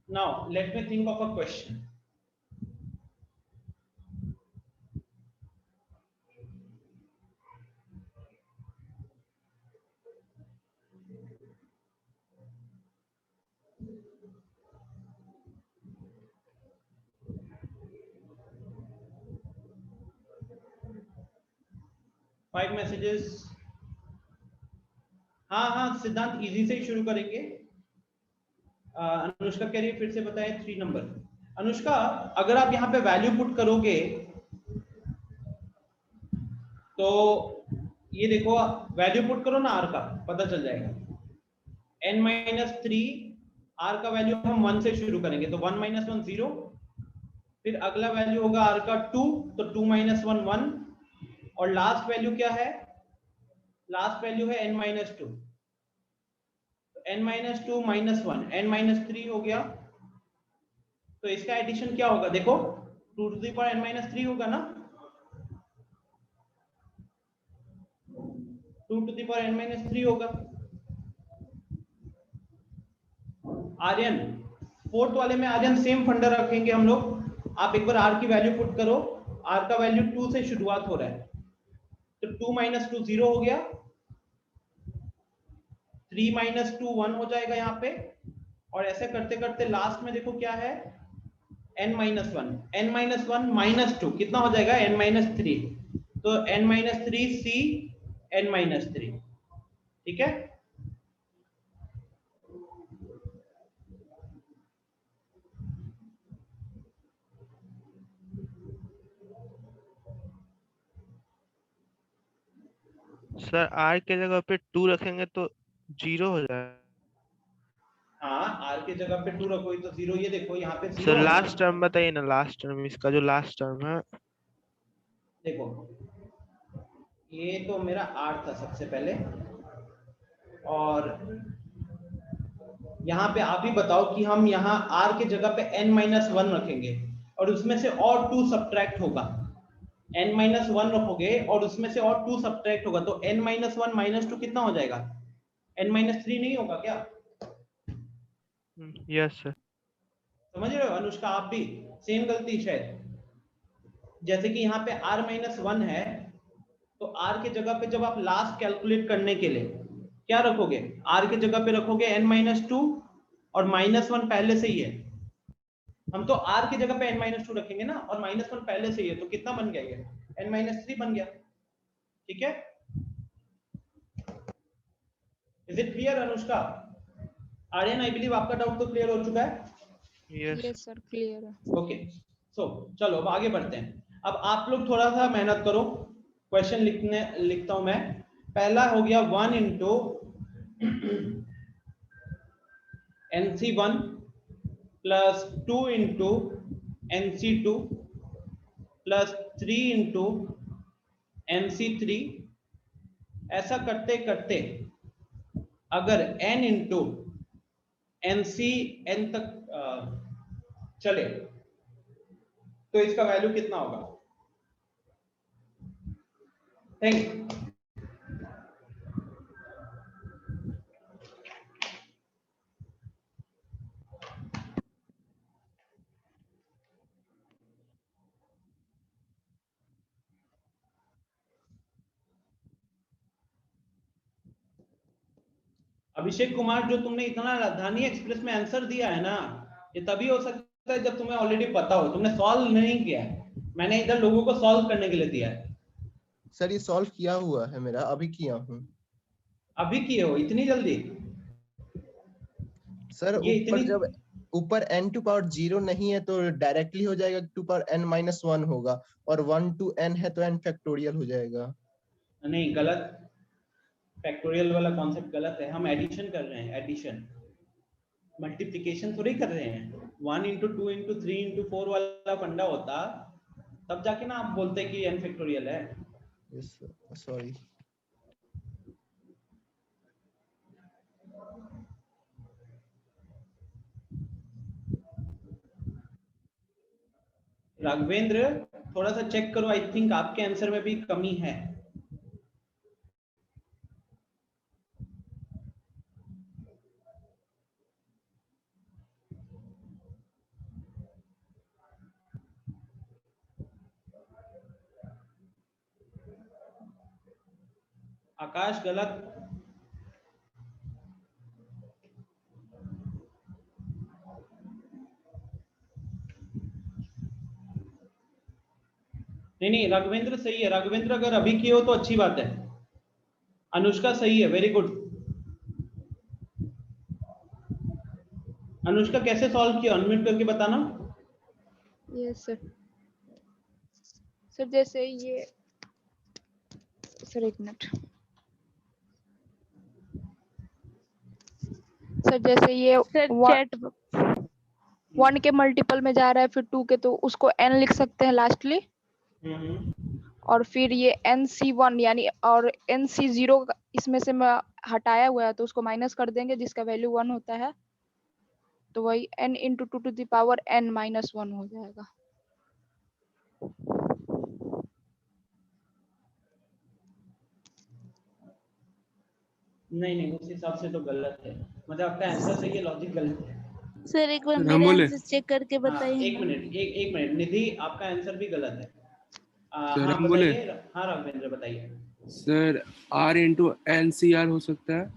Now let me think of a question. Five messages. हाँ, सिद्धांत इजी से ही शुरू करेंगे। अनुष्का कह रही है फिर से बताएं 3 नंबर। अनुष्का, अगर आप यहाँ पे वैल्यू पुट करोगे तो ये देखो, वैल्यू पुट करो ना r का, पता चल जाएगा। n-3 r का वैल्यू हम 1 से शुरू करेंगे तो 1 - 1 0, फिर अगला वैल्यू होगा r का 2, तो 2 - 1 1, और लास्ट वैल्यू क्या है? लास्ट वैल्यू है n-2, n-2 - 1 n-3 हो गया, तो इसका एडिशन क्या होगा? देखो 2 to the power n-3 होगा ना, 2 to the power n-3 होगा। आर्यन, फोर्थ वाले में आर्यन सेम फंडा रखेंगे हम लोग। आप एक बार r की वैल्यू पुट करो, r का वैल्यू 2 से शुरुआत हो रहा है, तो 2 - 2 0 हो गया, 3 - 2 1 हो जाएगा यहाँ पे, और ऐसे करते करते लास्ट में देखो क्या है, n-1 n-1 -2 कितना हो जाएगा? n-3, तो n-3 c n-3। ठीक है, सर r के जगह पे 2 रखेंगे तो 0 हो जाएगा। हाँ, r के जगह पे 2 रखोगे तो 0, ये देखो यहाँ पे 0 सर है ना? लास्ट टर्म बताइए ना, लास्ट टर्म, इसका जो लास्ट टर्म है। देखो ये तो मेरा r था सबसे पहले, और यहाँ पे आप ही बताओ कि हम यहाँ r के जगह पे n-1 रखेंगे और उसमें से और 2 सब्ट्रैक्ट होगा, n-1 रखोगे और उसमें से और 2 सब्ट्रैक्ट होगा, तो n-1 - 2 कितना हो जाएगा? n-3 नहीं होगा क्या? Yes sir. समझ रहे हो अनुष्का? आप भी सेम गलती शायद, जैसे कि यहाँ पे r-1 है, तो r के जगह पे जब आप लास्ट कैलकुलेट करने के लिए क्या रखोगे? r के जगह पे रखोगे n-2 और -1 पहले से ही है। हम तो r की जगह पे n-2 रखेंगे ना, और -1 पहले से ही है, तो कितना बन गया ये? n-3 बन गया। ठीक है, is it clear Anushka? Aryan, I believe आपका डाउट तो क्लियर हो चुका है। यस यस सर, क्लियर है। ओके, सो चलो अब आगे बढ़ते हैं। अब आप लोग थोड़ा सा मेहनत करो, क्वेश्चन लिखता हूं मैं। पहला हो गया 1 into nc1 plus 2 into nc2 plus 3 into nc3। ऐसा करते करते अगर n into n तक चले तो इसका वैल्यू कितना होगा? Thank you. अभिषेक कुमार, जो तुमने इतना राजधानी एक्सप्रेस में आंसर दिया है ना, ये तभी हो सकता है जब तुम्हें ऑलरेडी पता हो, तुमने सॉल्व नहीं किया है। मैंने इधर लोगों को सॉल्व करने के लिए दिया है। सर ये सॉल्व किया हुआ है मेरा, अभी किया हूँ। अभी किए हो इतनी जल्दी? सर ये ऊपर इतनी जब ऊपर n टू पावर 0 नहीं है तो डायरेक्टली हो जाएगा, टू पावर n-1 होगा, और 1 to n है तो n फैक्टोरियल हो जाएगा। नहीं, गलत। फैक्टोरियल वाला कॉन्सेप्ट गलत है। हम एडिशन कर रहे हैं, एडिशन, मल्टीप्लिकेशन थोड़ी कर रहे हैं। 1 into 2 into 3 into 4 वाला फंडा होता, तब जाके ना आप बोलते कि n फैक्टोरियल है। Yes sorry. राघवेंद्र, थोड़ा सा चेक करो, आई थिंक आपके आंसर में भी कमी है। आकाश गलत। नहीं, राघवेंद्र सही है। राघवेंद्र अगर अभी किए हो तो अच्छी बात है। अनुष्का सही है, वेरी गुड। अनुष्का कैसे सॉल्व किया, अनम्यूट करके बताना। Yes sir. सर जैसे ये, सर एक मिनट सर, जैसे ये चैट 1 के मल्टीपल में जा रहा है, फिर 2 के, तो उसको n लिख सकते हैं लास्टली, और फिर ये NC1 यानी और NC0 इसमें से मैं हटाया हुआ है तो उसको माइनस कर देंगे, जिसका वैल्यू 1 होता है, तो वही n into 2 to the power n-1 हो जाएगा। नहीं, उस हिसाब से तो गलत है। मतलब आपका आंसर सही है, लॉजिक गलत है। सर एक बार सर, मेरे हम बोले? आंसर चेक करके बताइए। एक मिनट निधि, आपका आंसर भी गलत है। सर, हाँ हम बोले? बताइए। हाँ राघवेंद्र बताइए। सर R into NCR हो सकता है।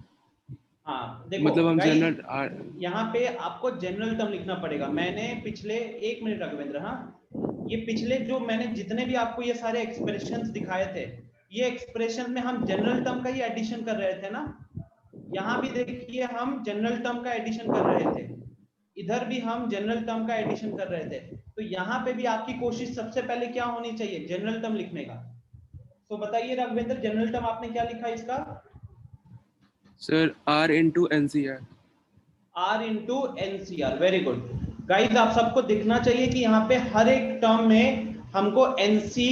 हाँ देखो, मतलब हम guys, जनरल यहाँ पे आपको जनरल टर्म लिखना पड़ेगा। मैंने पिछले, एक मिनट राघवेंद्र, हाँ, ये पिछले जो मैंने जितने भी आपको ये सारे एक्सप्रेशंस दिखाए थे, ये एक्सप्रेशन में हम जनरल टर्म का ही एडिशन कर रहे थे ना। यहाँ भी देखिए हम जनरल टर्म का एडिशन कर रहे थे, इधर भी हम जनरल टर्म का एडिशन कर रहे थे। तो यहाँ पे भी आपकी कोशिश सबसे पहले क्या होनी चाहिए, जनरल टर्म लिखने का। तो बताइए राघवेंद्र, जनरल टर्म आपने क्या लिखा इसका? Sir R into NCR। R into NCR, very good. Guys आप सबको दिखना चाहिए कि यहाँ पे हर एक टर्म में हमको NC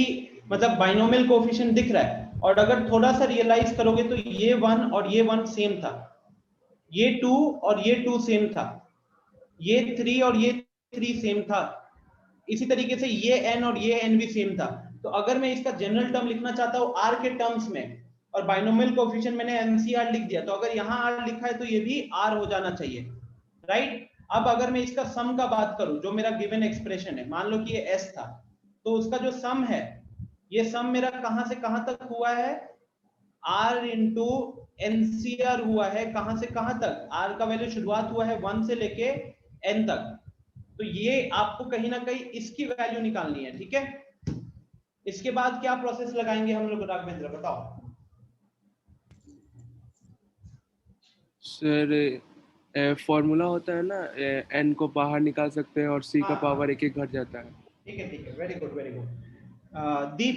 मतलब बाइनोमियल कोएफिशिएंट दिख रहा है। और अगर थोड़ा सा रियलाइज करोगे तो ये 1 और ये 1 सेम था, ये 2 और ये 2 सेम था, ये 3 और ये 3 सेम था, इसी तरीके से ये n और ये n भी सेम था। तो अगर मैं इसका जनरल टर्म लिखना चाहता हूँ r के टर्म्स में, और बाइनोमियल कोएफिशिएंट मैंने NCR लिख दिया, तो अगर यहाँ r लिखा है तो ये भी r हो जाना चाहिए, राइट। अब अगर मैं इसका सम का बात करूं, जो मेरा गिवन एक्सप्रेशन है, मान लो कि ये s था, तो उसका जो सम है, ये सम मेरा कहां से कहां तक हुआ है, r into NCR हुआ है। कहां से कहां तक? r का वैल्यू शुरुआत हुआ है 1 से लेके n तक। तो ये आपको कहीं ना कहीं इसकी वैल्यू निकालनी है, ठीक है। इसके बाद क्या प्रोसेस लगाएंगे हम लोग, राघवेंद्र बताओ। सर फॉर्मूला होता है ना, n को बाहर निकाल सकते हैं और c का पावर एक घट जाता है। ठीक है, वेरी गुड वेरी गुड। दीप,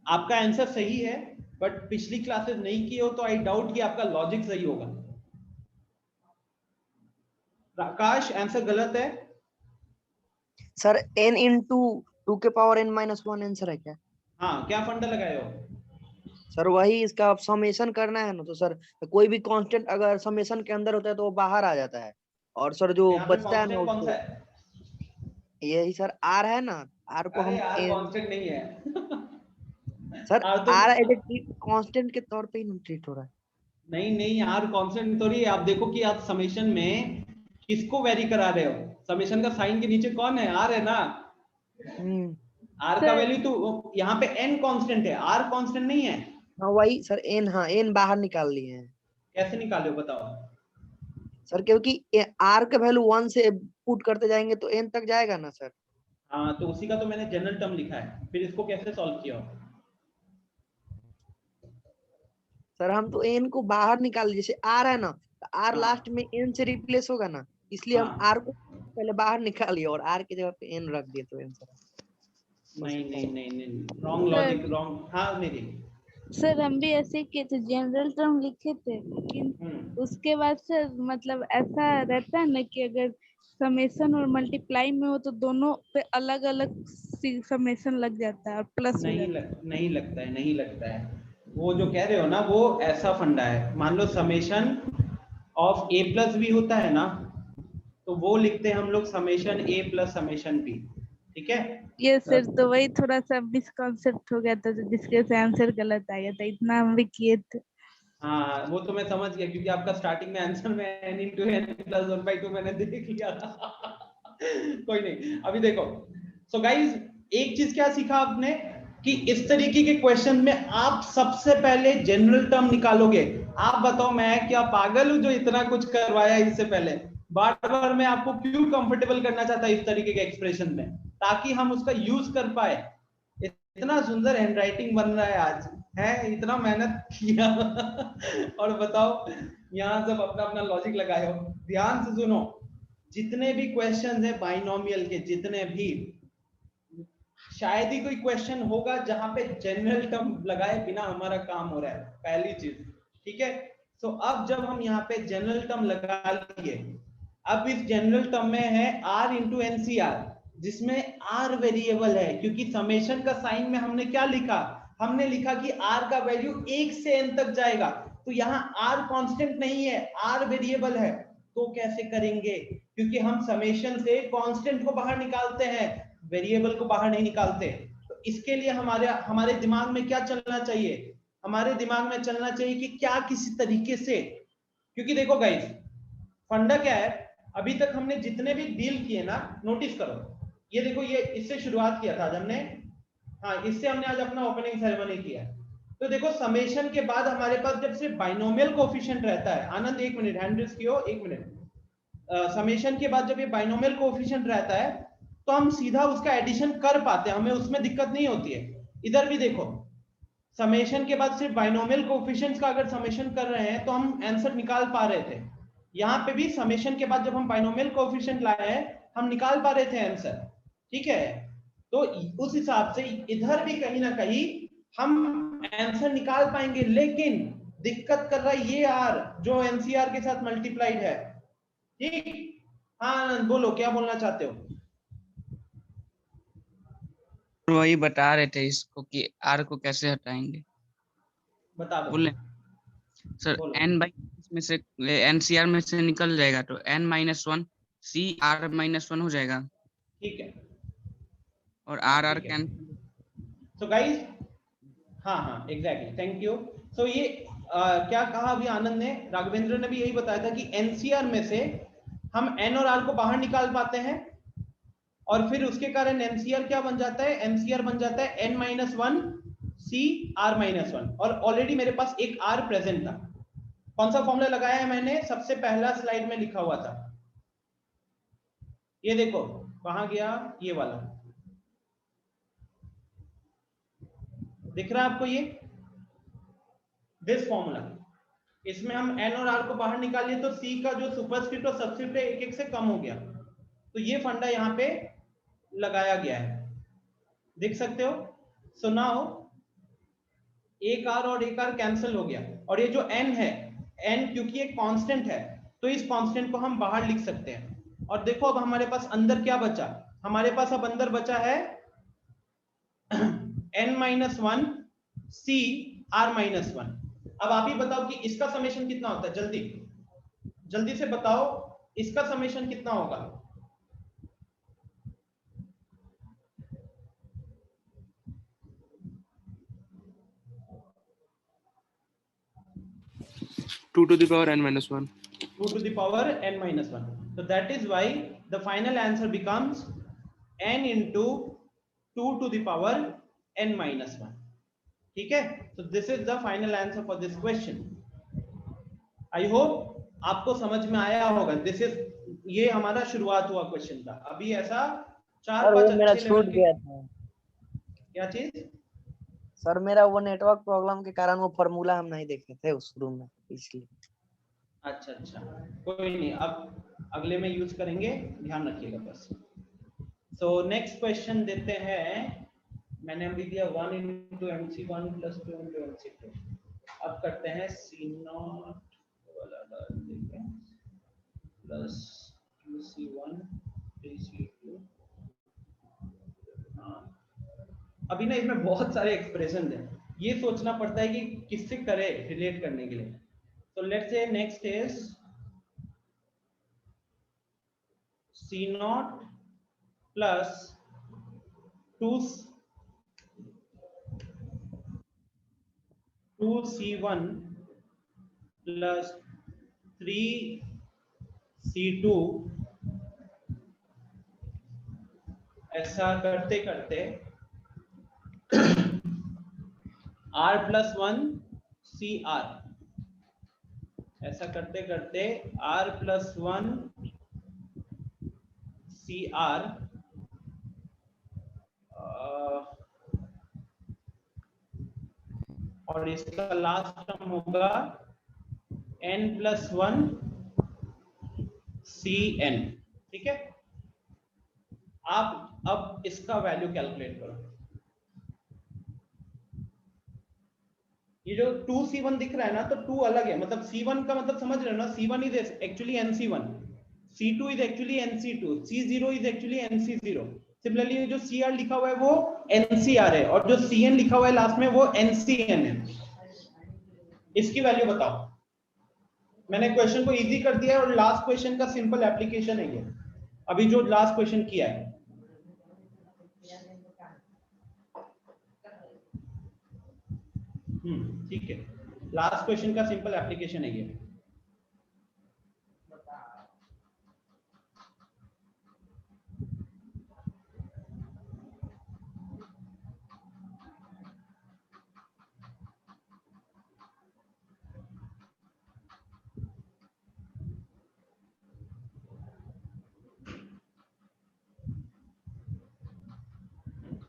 आपका आंसर सही है, बट पिछली क्लासेस नहीं की हो तो आई डाउट कि आपका लॉजिक सही होगा। आकाश, आंसर गलत है। सर n into 2 के पावर n-1 आंसर है क्या? हाँ, क्या फंडा लगाए हो? सर वही, इसका अब समेशन करना है ना, तो सर कोई भी कांस्टेंट अगर समेशन के अंदर होता है तो वो बाहर आ जाता है, और सर जो यहाँ पे बचता है ना कांस्टेंट कौन सा उसको, है? यही सर r है ना, r को हम अरे यार, n, कांस्टेंट नहीं है। सर तो r एज ए कांस्टेंट के तौर पे ही ट्रीट हो रहा है। नहीं यार, कांस्टेंट थोड़ी है। आप देखो कि आप समेशन में किसको वेरी करा रहे हो। समेशन का साइन के नीचे कौन है? r है ना। r का वैल्यू तो यहाँ पे n कांस्टेंट है, r कांस्टेंट नहीं है। हाँ वही सर, n, हाँ n बाहर निकाल लिए हैं। कैसे निकाले हो बताओ। सर क्योंकि r का वैल्यू 1 से पुट करते जाएंगे तो n तक जाएगा ना सर। हाँ तो उसी का तो मैंने जनरल टर्म लिखा है, फिर इसको कैसे सॉल्व किया हो? सर हम तो n को बाहर निकाल, जैसे r है ना तो r हाँ। लास्ट में n से रिप्लेस होगा ना, इसलिए हम हाँ। r को पहले बाहर निकालिए और r की जगह पे n रख दिए तो आंसर नहीं नहीं नहीं नहीं, रॉन्ग सर लॉजिक, रॉन्ग। हाँ मेरी। सर हम भी ऐसे ही किए थे, जनरल टर्म लिखे थे, लेकिन उसके बाद सर मतलब ऐसा रहता है ना कि अगर समेशन और मल्टीप्लाई में हो तो दोनों पे अलग अलग समेशन लग जाता है और प्लस हो जाता है। नहीं लगता है, नहीं लगता है। वो जो कह रहे हो ना वो ऐसा फंडा है, मान लो summation of a plus b होता है ना, तो वो लिखते हैं हम लोग summation a plus summation b, ठीक है। ये सर तो वही थोड़ा सा मिसकॉन्सेप्ट हो गया था, तो जिसके से आंसर गलत आ गया था, इतना हम भी किए थे। हाँ वो तो मैं समझ गया, क्योंकि आपका स्टार्टिंग में आंसर में n into n plus 1/2 मैंने देख लिया था। कोई नहीं, अभी देखो। सो गाइज एक चीज क्या सीखा आपने कि इस तरीके के क्वेश्चन में आप सबसे पहले जनरल टर्म निकालोगे। आप बताओ मैं क्या पागल हूं जो इतना कुछ करवाया इससे पहले? बार बार मैं आपको क्यों कंफर्टेबल करना चाहता इस तरीके के एक्सप्रेशन में, ताकि हम उसका यूज कर पाए। इतना सुंदर हैंडराइटिंग बन रहा है आज, है इतना मेहनत किया। और बताओ यहाँ सब अपना अपना लॉजिक लगाए हो। ध्यान से सुनो, जितने भी क्वेश्चन है बाइनोमियल के, जितने भी, शायद ही कोई क्वेश्चन होगा जहां पे जनरल टर्म लगाए बिना हमारा काम हो रहा है, पहली चीज, ठीक है। तो अब जब हम यहाँ पे जनरल टर्म लगा लिए, अब इस जनरल टर्म में है r इंटू एनसीआर, जिसमें r वेरिएबल है, क्योंकि समेशन का साइन में हमने क्या लिखा, हमने लिखा कि r का वैल्यू 1 से n तक जाएगा, तो यहाँ r कांस्टेंट नहीं है, r वेरिएबल है। तो कैसे करेंगे, क्योंकि हम समेशन से कांस्टेंट को बाहर निकालते हैं, वेरिएबल को बाहर नहीं निकालते। तो इसके लिए हमारे दिमाग में क्या चलना चाहिए, हमारे दिमाग में चलना चाहिए कि क्या किसी तरीके से, क्योंकि देखो गाइस फंडा क्या है, अभी तक हमने जितने भी डील किए ना, नोटिस करो, ये देखो, ये इससे शुरुआत किया था आज हमने, हाँ इससे हमने आज अपना ओपनिंग सेरेमनी किया। तो देखो समेशन के बाद हमारे पास जब सिर्फ बाइनोमियल कोएफिशिएंट रहता है, आनंद एक मिनट हैंड रेज कियो, एक मिनट, समेशन के बाद जब ये बाइनोमियल कोएफिशिएंट रहता है तो हम सीधा उसका एडिशन कर पाते हैं, हमें उसमें दिक्कत नहीं होती है। इधर भी देखो, समेशन के बाद सिर्फ बाइनोमियल कोएफिशिएंट्स का अगर समेशन कर रहे हैं तो हम आंसर निकाल पा रहे थे। यहाँ पे भी समेशन के बाद जब हम बाइनोमियल कोएफिशिएंट लाए हैं हम निकाल पा रहे थे आंसर, ठीक है। तो उस हिसाब से इधर भी कहीं ना कहीं हम आंसर निकाल पाएंगे, लेकिन दिक्कत कर रहा है ये आर जो एनसीआर के साथ मल्टीप्लाइड है, ठीक। हाँ बोलो क्या बोलना चाहते हो। वही बता रहे थे इसको कि आर को कैसे हटाएंगे, बता दो। बोले सर बोलो। n बाई में से एनसीआर में से निकल जाएगा तो n-1 सी r -1 हो जाएगा, ठीक है, और आर आर ठीक है। कैंसिल। सो गाइस, हाँ हाँ एग्जैक्टली, थैंक यू। सो ये क्या कहा अभी आनंद ने, राघवेंद्र ने भी यही बताया था कि एनसीआर में से हम एन और आर को बाहर निकाल पाते हैं, और फिर उसके कारण एनसीआर क्या बन जाता है, एनसीआर बन जाता है n-1 सी r-1, और ऑलरेडी मेरे पास एक r प्रेजेंट था। कौन सा फॉर्मूला लगाया है मैंने, सबसे पहला स्लाइड में लिखा हुआ था, ये देखो कहां गया, ये वाला दिख रहा है आपको, ये दिस फॉर्मूला, इसमें हम n और r को बाहर निकालिए तो c का जो सुपरस्क्रिप्ट और सबस्क्रिप्ट है एक एक से कम हो गया, तो ये फंडा यहाँ पे लगाया गया है, देख सकते हो। सो नाउ एक r और एक r कैंसिल हो गया, और ये जो n है, n क्योंकि एक कांस्टेंट है तो इस कांस्टेंट को हम बाहर लिख सकते हैं। और देखो अब हमारे पास अंदर क्या बचा, हमारे पास अब अंदर बचा है n-1 c r-1। अब आप ही बताओ कि इसका समेशन कितना होता है, जल्दी जल्दी से बताओ इसका समेशन कितना होगा। Two to the power n-1. 2 to the power n-1. So that is why the final answer becomes n into 2 to the power n-1. ठीक है, so this is the final answer for this question. I hope आपको समझ में आया होगा। This is, ये हमारा शुरुआत हुआ क्वेश्चन का। अभी ऐसा चार सर वो पांच मेरा अच्छे छूट लेवल के। गया था क्या चीज? सर, मेरा वो नेटवर्क प्रॉब्लम के कारण वो फॉर्मूला हम नहीं देखे थे उस रूम में, इसलिए। अच्छा अच्छा, कोई नहीं, अब अगले में यूज करेंगे, ध्यान रखिएगा बस। सो नेक्स्ट क्वेश्चन देते हैं। मैंने अभी दिया 1 into MC1 plus 2 into MC2। अब करते हैं C0 वाला डाल देंगे प्लस 2C1 3C2। अभी ना इसमें बहुत सारे एक्सप्रेशन हैं, ये सोचना पड़ता है कि किससे करे रिलेट करने के लिए। तो let's say next is C0 plus 2C1 plus 3C2। ऐसा करते करते R प्लस 1 CR, ऐसा करते करते R प्लस 1 CR, और इसका लास्ट टर्म होगा n प्लस 1 CN। ठीक है, आप अब इसका वैल्यू कैलकुलेट करो। ये जो 2C1 दिख रहा है ना, तो 2 अलग है, मतलब C1 का मतलब समझ रहे हो ना, C1 is actually NC1, C2 is actually NC2, C0 is actually NC0। Similarly जो CR लिखा हुआ है वो NCR है, और जो CN लिखा हुआ है लास्ट में वो NCN है। इसकी वैल्यू बताओ। मैंने क्वेश्चन को इजी कर दिया है, और लास्ट क्वेश्चन का सिंपल एप्लीकेशन है ये, अभी जो लास्ट क्वेश्चन किया है। ठीक है, लास्ट क्वेश्चन का सिंपल एप्लीकेशन है ये।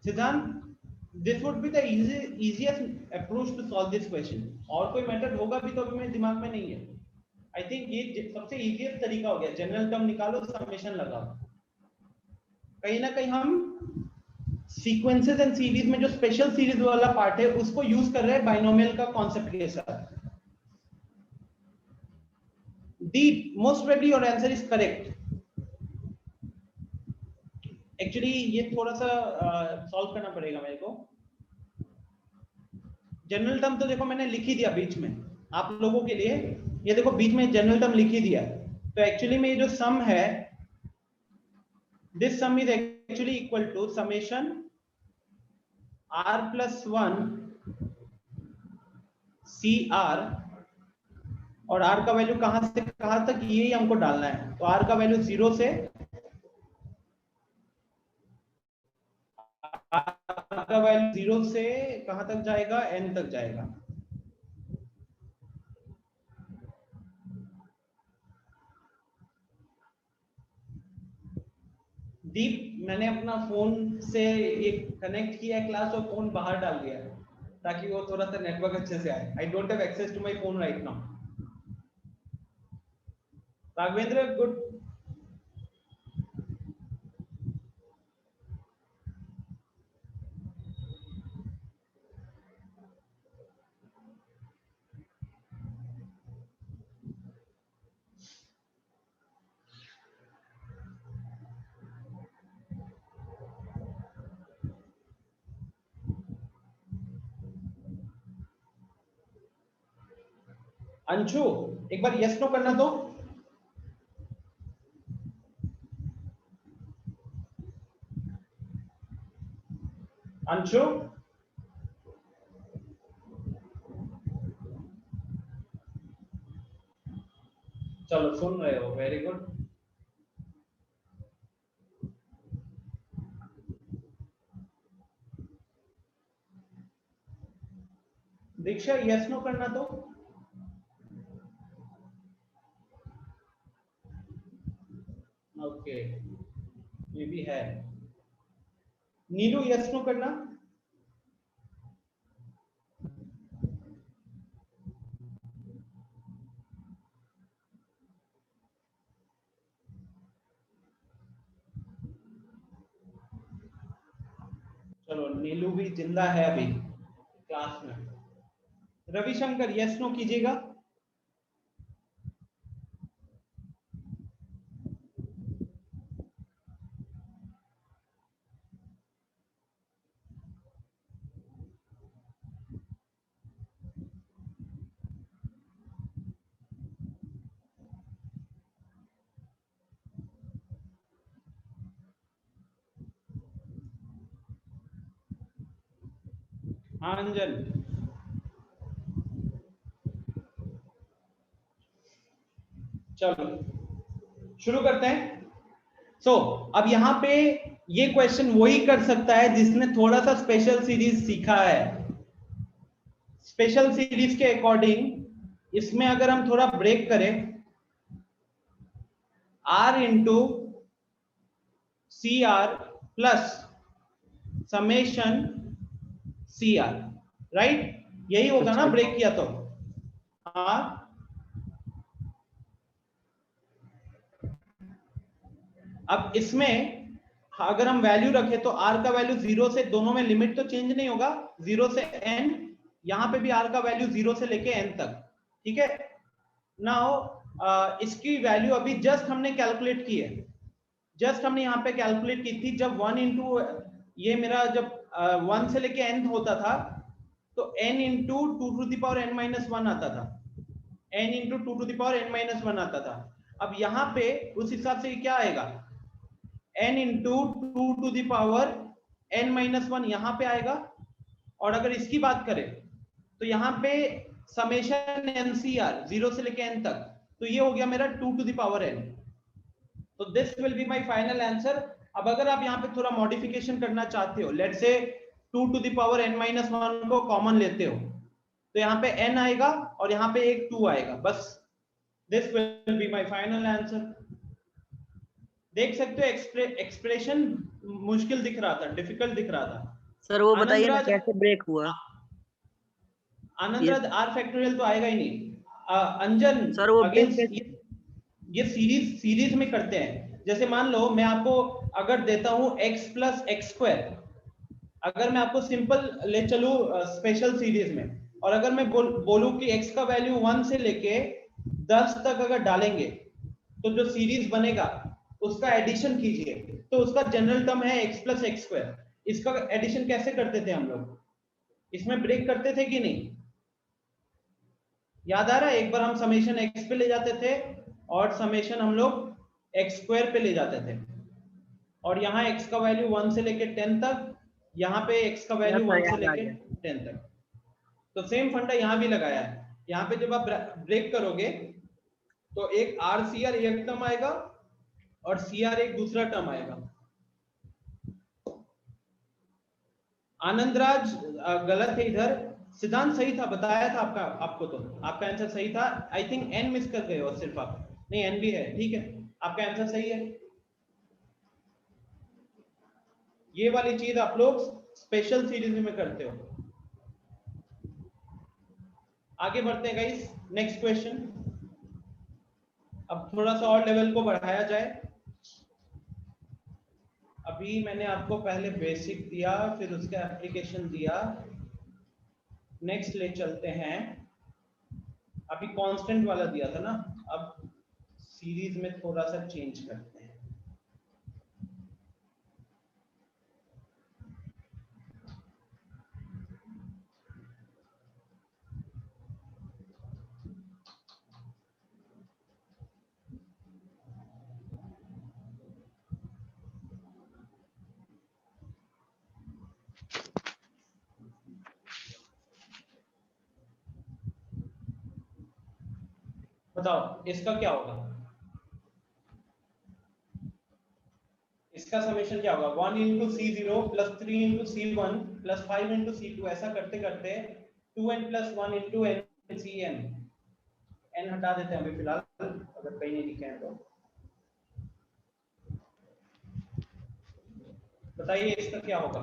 सिद्धांत, this would be the easiest approach to solve this question। और कोई मेथड होगा भी तो अभी मेरे दिमाग में नहीं है। आई थिंक ये सबसे इजीएस्ट तरीका हो गया। जनरल टर्म निकालो, समेशन लगाओ। कहीं ना कहीं हम सीक्वेंसेस एंड सीरीज में जो स्पेशल सीरीज वाला पार्ट है उसको यूज कर रहे हैं बाइनोमियल का कॉन्सेप्ट के साथ। The most probably your answer is correct. Actually ये थोड़ा सा सॉल्व करना पड़ेगा मेरे को। जनरल टर्म तो देखो मैंने लिख ही दिया बीच में आप लोगों के लिए, ये देखो बीच में जनरल टर्म लिख ही दिया। तो एक्चुअली में ये जो सम है, this sum is actually equal to summation R plus 1 CR, और R का वैल्यू कहां से कहां तक ये हमको डालना है। तो R का वैल्यू 0 से का वैल्यू 0 से कहां तक जाएगा, n तक जाएगा। दीप, मैंने अपना फोन से एक कनेक्ट किया है क्लास, और फोन बाहर डाल दिया है ताकि वो थोड़ा सा नेटवर्क अच्छे से आए। I don't have access to my phone right now. Raghavendra, good. Anshu, एक बार यस नो करना दो। अंशु, चलो सुन रहे हो, वेरी गुड। दीक्षा, यस नो करना दो। ओके, ये भी है। नीलू यस नो करना। चलो नीलू भी जिंदा है अभी क्लास में। रविशंकर यस नो कीजिएगा। हाँ अंजन, चलो शुरू करते हैं। अब यहाँ पे ये क्वेश्चन वही कर सकता है जिसने थोड़ा सा स्पेशल सीरीज सीखा है। स्पेशल सीरीज के अकॉर्डिंग इसमें अगर हम थोड़ा ब्रेक करें, R into C R plus summation C R, right? यही होगा ना ब्रेक किया तो। हाँ, अब इसमें अगर हम वैल्यू रखें तो r का वैल्यू 0 से, दोनों में लिमिट तो चेंज नहीं होगा, 0 से n, यहाँ पे भी r का वैल्यू 0 से लेके n तक, ठीक है। नाउ इसकी वैल्यू अभी जस्ट हमने कैलकुलेट की है, जस्ट हमने यहाँ पे कैलकुलेट की थी। जब 1 इंटू ये मेरा जब 1 से लेके n होता था तो n into 2 to the power n minus 1 आता था, n into 2 to the power n minus 1 आता था। अब यहाँ पे उस हिसाब से क्या आएगा, n into 2 to the power n minus 1 यहाँ पे आएगा। और अगर इसकी बात करें तो यहाँ पे समेशन NCR 0 से लेके n तक, तो ये हो गया मेरा 2 टू द पावर n। तो this will be my final answer. अब अगर आप यहाँ पे थोड़ा मॉडिफिकेशन करना चाहते हो, let's say 2 to the power n minus 1 को कॉमन लेते हो, तो यहाँ पे n आएगा और यहाँ पे एक 2 आएगा, बस। This will be my final answer. देख सकते हो एक्सप्रेशन मुश्किल दिख रहा था, डिफिकल्ट दिख रहा था। सर वो बताइए ना कैसे ब्रेक हुआ। आनंदराज आर फैक्टोरियल तो आएगा ही नहीं। अंजन सर वो अगेंस्ट ये सीरीज में करते हैं। जैसे मान लो मैं आपको अगर देता हूं x प्लस एक्स स्क्वायर, अगर मैं आपको सिंपल ले चलूं स्पेशल सीरीज में, और अगर मैं बोलूं कि x का वैल्यू 1 से लेके 10 तक अगर डालेंगे तो जो सीरीज बनेगा उसका एडिशन कीजिए, तो उसका जनरल टर्म है x प्लस एक्स स्क्वायर। इसका एडिशन कैसे करते थे हम लोग, इसमें ब्रेक करते थे कि नहीं, याद आ रहा है? एक बार हम समेशन x पे ले जाते थे और समेशन हम लोग एक्स स्क्वायर पे ले जाते थे, और यहाँ x का वैल्यू 1 से लेके 10 तक, यहाँ पे x का वैल्यू 1 से लेके 10 तक। तो सेम फंडा यहाँ भी लगाया है। यहाँ पे जब आप ब्रेक करोगे तो एक RCR एक टर्म आएगा और CR एक दूसरा टर्म आएगा। आनंदराज गलत है इधर, सिद्धांत सही था, बताया था आपको तो आपका आंसर सही था। आई थिंक n मिस कर गए हो सिर्फ आप, नहीं n भी है, ठीक है, आपका आंसर सही है। ये वाली चीज आप लोग स्पेशल सीरीज में करते हो। आगे बढ़ते हैं गाइस, नेक्स्ट क्वेश्चन। अब थोड़ा सा और लेवल को बढ़ाया जाए। अभी मैंने आपको पहले बेसिक दिया, फिर उसका एप्लीकेशन दिया, नेक्स्ट ले चलते हैं। अभी कांस्टेंट वाला दिया था ना, अब सीरीज में थोड़ा सा चेंज करते हैं। बताओ इसका क्या होगा, इसका समेशन क्या होगा? 1 into C0 plus 3 into C1 plus 5 into C2, ऐसा करते करते 2n plus 1 into NCN, n हटा देते हैं अभी फिलहाल, अगर कहीं नहीं लिखे हैं तो। बताइए इसका क्या होगा?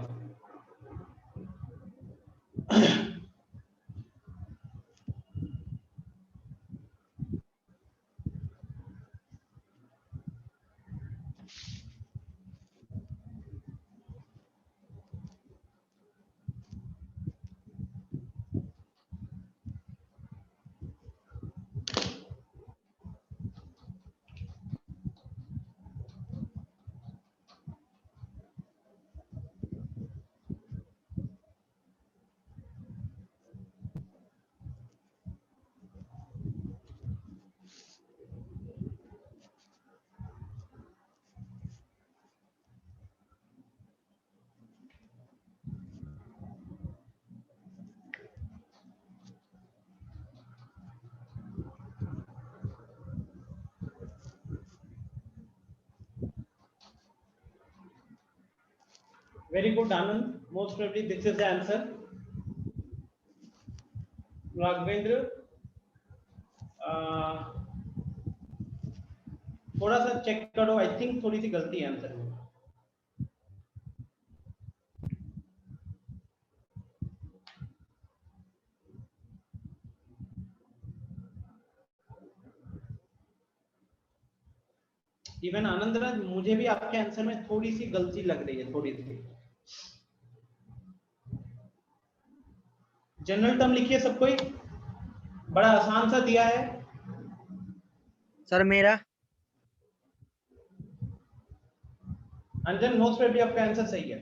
Very good, Anand. Most probably this is the answer. Raghavendra, थोड़ा सा चेक करो, आई थिंक थोड़ी सी गलती है आंसर में। इवन आनंद राज, मुझे भी आपके आंसर में थोड़ी सी गलती लग रही है, थोड़ी सी। जनरल टर्म लिखिए सब कोई, बड़ा आसान सा दिया है। सर मेरा अंजन, मोस्ट प्रोबेबली आपका आंसर सही है।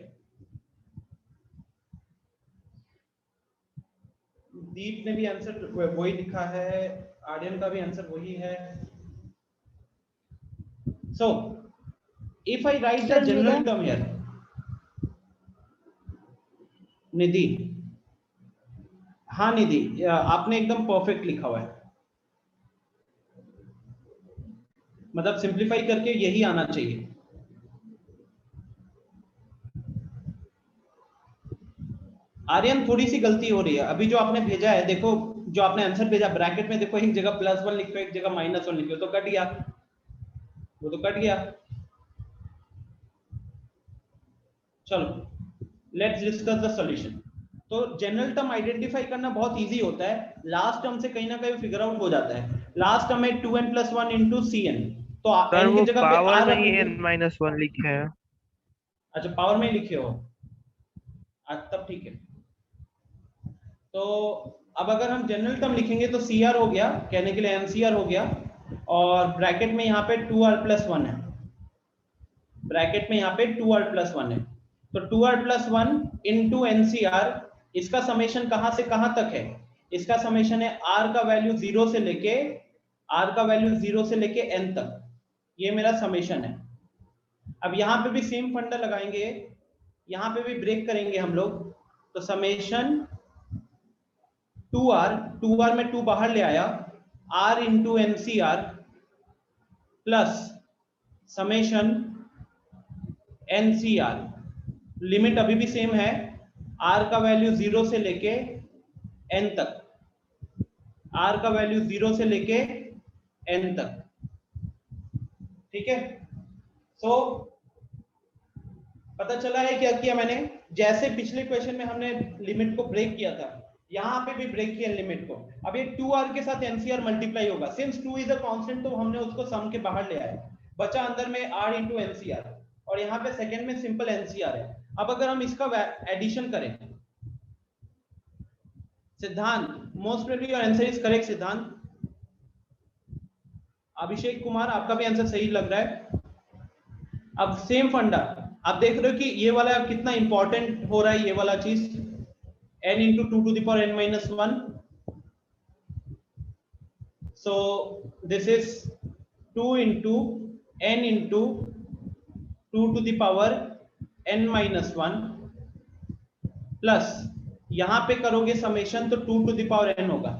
दीप ने भी आंसर वही लिखा है, आर्यन का भी आंसर वही है। So, if I write the general term here, निधि, हाँ निधि, आपने एकदम परफेक्ट लिखा हुआ है, मतलब सिंप्लीफाई करके यही आना चाहिए। आर्यन, थोड़ी सी गलती हो रही है। अभी जो आपने भेजा है, देखो जो आपने आंसर भेजा, ब्रैकेट में देखो एक जगह +1 लिखो, एक जगह -1 लिखो, तो कट गया, वो तो कट गया। चलो लेट्स डिस्कस द सॉल्यूशन। तो जनरल टर्म आइडेंटिफाई करना बहुत इजी होता है, लास्ट टर्म से कहीं ना कहीं फिगर आउट हो जाता है। लास्ट टर्म है 2n + 1 * cn, तो सर n वो की जगह पे पावर r में ही रखेंगे। n-1 लिखे हैं। अच्छा, पावर में लिखे हो, तब ठीक है। तो अब अगर हम जनरल टर्म लिखेंगे तो cr हो गया, कहने के लिए ncr हो गया, और ब्रैकेट में यहाँ पे 2r + 1 है, ब्रैकेट में यहाँ पे 2r + 1 है, तो 2r + 1 * ncr, इसका समेशन कहां से कहां तक है? इसका समेशन है r का वैल्यू 0 से लेके n तक, ये मेरा समेशन है। अब यहाँ पे भी सेम फंडा लगाएंगे, यहाँ पे भी ब्रेक करेंगे हम लोग, तो समेशन 2r में 2 बाहर ले आया, r * ncr plus summation ncr, limit अभी भी सेम है, r का वैल्यू 0 से लेके n तक, r का वैल्यू 0 से लेके n तक, ठीक है। सो पता चला है क्या किया मैंने? जैसे पिछले क्वेश्चन में हमने लिमिट को ब्रेक किया था, यहाँ पे भी ब्रेक किया लिमिट को। अब ये 2r के साथ ncr मल्टीप्लाई होगा, सिंस 2 इज अ कांस्टेंट, तो हमने उसको सम के बाहर ले आए, बचा अंदर में r * ncr, और यहाँ पे सेकंड में सिंपल ncr है। अब अगर हम इसका एडिशन करें, सिद्धांत, most probably your answer is correct. सिद्धांत, अभिषेक कुमार, आपका भी आंसर सही लग रहा है। अब सेम फंडा आप देख रहे हो कि ये वाला कितना इंपॉर्टेंट हो रहा है, ये वाला चीज, n * 2 to the power n - 1, so this is 2 * n * 2 to the power n - 1 plus यहां पे करोगे समेशन तो 2 to the power n होगा,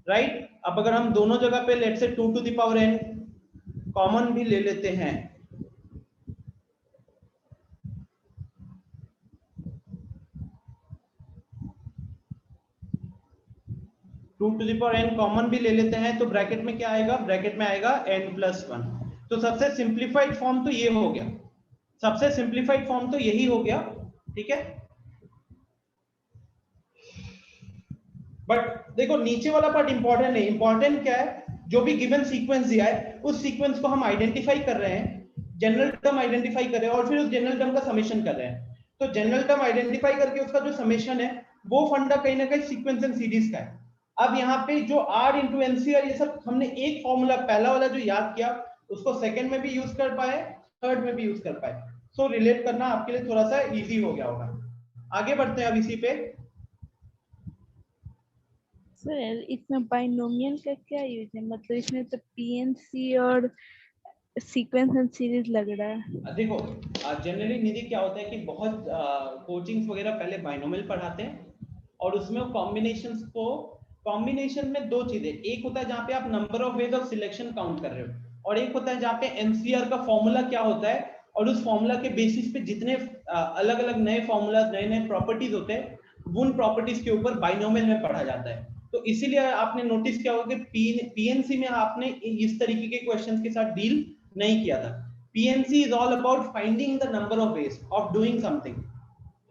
राइट। अब अगर हम दोनों जगह पे लेट से 2 to the power n common भी ले लेते हैं, कॉमन भी ले लेते हैं, तो ब्रैकेट में क्या आएगा? ब्रैकेट में आएगा n + 1। तो सबसे सिंप्लीफाइड फॉर्म तो ये हो गया, सबसे सिंप्लीफाइड फॉर्म तो यही हो गया, ठीक है। बट देखो नीचे वाला पार्ट इंपॉर्टेंट नहीं, इंपॉर्टेंट क्या है, जो भी गिवन सीक्वेंस दिया है उस सीक्वेंस को हम आइडेंटिफाई कर रहे हैं, जनरल टर्म आइडेंटिफाई कर रहे हैं और फिर उस जनरल टर्म का समेशन कर रहे हैं। तो जनरल टर्म आइडेंटिफाई करके उसका जो समेशन है वो फंडा कहीं ना कहीं सीक्वेंस एंड सीरीज का है। अब यहाँ पे जो R इंटू एनसीआर ये सब हमने एक फॉर्मूला पहला वाला जो याद किया उसको सेकंड में भी यूज कर पाए, थर्ड में भी यूज कर पाए। सो रिलेट करना आपके लिए थोड़ा सा इजी हो गया होगा। आगे बढ़ते हैं अब इसी पे। सर इसमें बाइनोमियल का क्या यूज है, मतलब इसमें तो पीएनसी और सीक्वेंस एंड सीरीज लग रहा है। देखो जनरली निधि क्या होता है कि बहुत कोचिंग्स वगैरह पहले बाइनोमियल पढ़ाते हैं और उसमें कॉम्बिनेशंस को, कॉम्बिनेशन में दो चीजें, एक होता है जहाँ पे आप number of ways of selection count कर रहे हो और एक होता है जहाँ पे एनसीआर का फॉर्मूला क्या होता है और उस फॉर्मूला के बेसिस पे जितने अलग अलग नए फॉर्मूला नए नए प्रॉपर्टीज होते हैं उन प्रॉपर्टीज के ऊपर बाइनोमियल में पढ़ा जाता है। तो इसीलिए आपने नोटिस किया होगा कि पीएनसी में आपने इस तरीके के क्वेश्चंस के साथ डील नहीं किया था। PNC is all about finding the number of ways of doing something।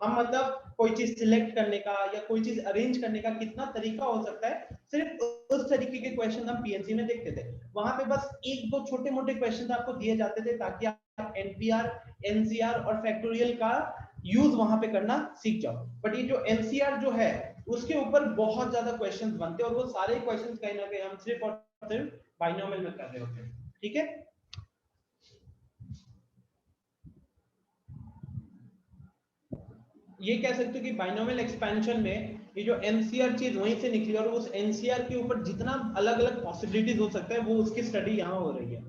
हम मतलब कोई चीज सिलेक्ट करने का या कोई चीज अरेंज करने का कितना तरीका हो सकता है, सिर्फ उस तरीके के क्वेश्चन हम PNC में देखते थे। वहां पे बस एक दो छोटे मोटे क्वेश्चन आपको दिए जाते थे ताकि आप NPR, NCR और फैक्टोरियल का यूज वहां पे करना सीख जाओ। बट ये जो NCR जो है उसके ऊपर बहुत ज्यादा क्वेश्चंस बनते हैं और वो सारे क्वेश्चंस कहीं ना कहीं हम सिर्फ और सिर्फ बाइनोमियल में कर रहे होते हैं, ठीक है। ये कह सकते हो कि बाइनोमियल एक्सपेंशन में ये जो एनसीआर चीज वहीं से निकली और उस एनसीआर के ऊपर जितना अलग अलग पॉसिबिलिटीज हो सकता है वो उसकी स्टडी यहाँ हो रही है।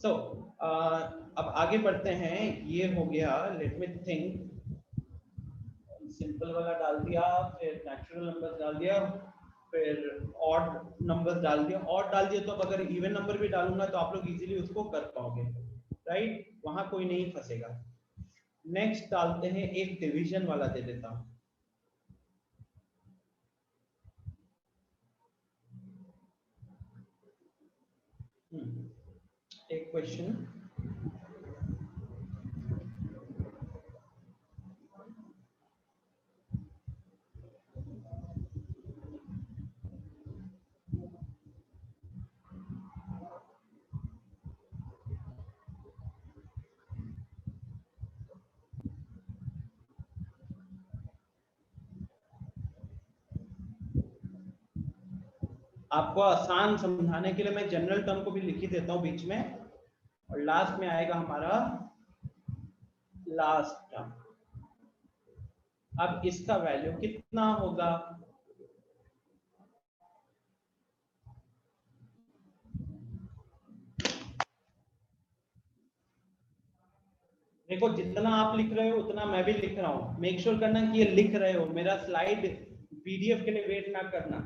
सो अब आगे बढ़ते हैं। ये हो गया, लेट मी थिंक, सिंपल वाला डाल दिया, फिर नेचुरल नंबर डाल दिया, फिर ऑड नंबर डाल दिया। ऑड डाल दिया तो अब अगर इवन नंबर भी डालूंगा तो आप लोग इजीली उसको कर पाओगे, राइट, वहां कोई नहीं फंसेगा। नेक्स्ट डालते हैं, एक डिवीजन वाला दे देता हूं। एक क्वेश्चन, आपको आसान समझाने के लिए मैं जनरल टर्म को भी लिख ही देता हूं बीच में और लास्ट में आएगा हमारा लास्ट टर्म। अब इसका वैल्यू कितना होगा, देखो जितना आप लिख रहे हो उतना मैं भी लिख रहा हूं। मेक श्योर करना कि ये लिख रहे हो, मेरा स्लाइड पीडीएफ के लिए वेट ना करना।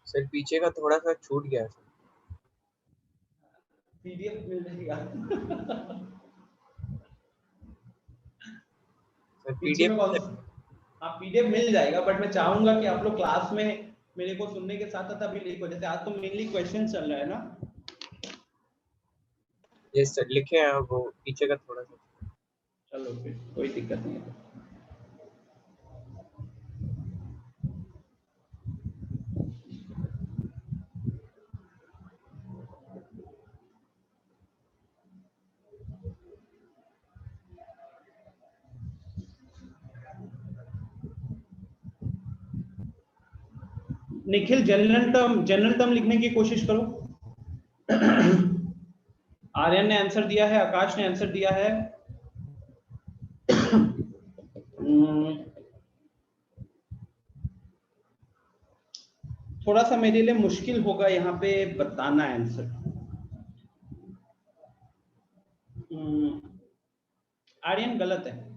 सर पीछे का थोड़ा सा छूट गया सर। पीडीएफ मिल जाएगा सर पीछे में पीडीएफ, हाँ पीडीएफ मिल जाएगा, बट मैं चाहूंगा कि आप लोग क्लास में मेरे को सुनने के साथ साथ अभी लिखो। जैसे आज तो मेनली क्वेश्चन चल रहा है ना। यस सर लिखे हैं वो पीछे का थोड़ा सा। चलो फिर कोई दिक्कत नहीं है। निखिल जनरल टर्म लिखने की कोशिश करो। आर्यन ने आंसर दिया है, आकाश ने आंसर दिया है। थोड़ा सा मेरे लिए मुश्किल होगा यहाँ पे बताना आंसर। आर्यन गलत है।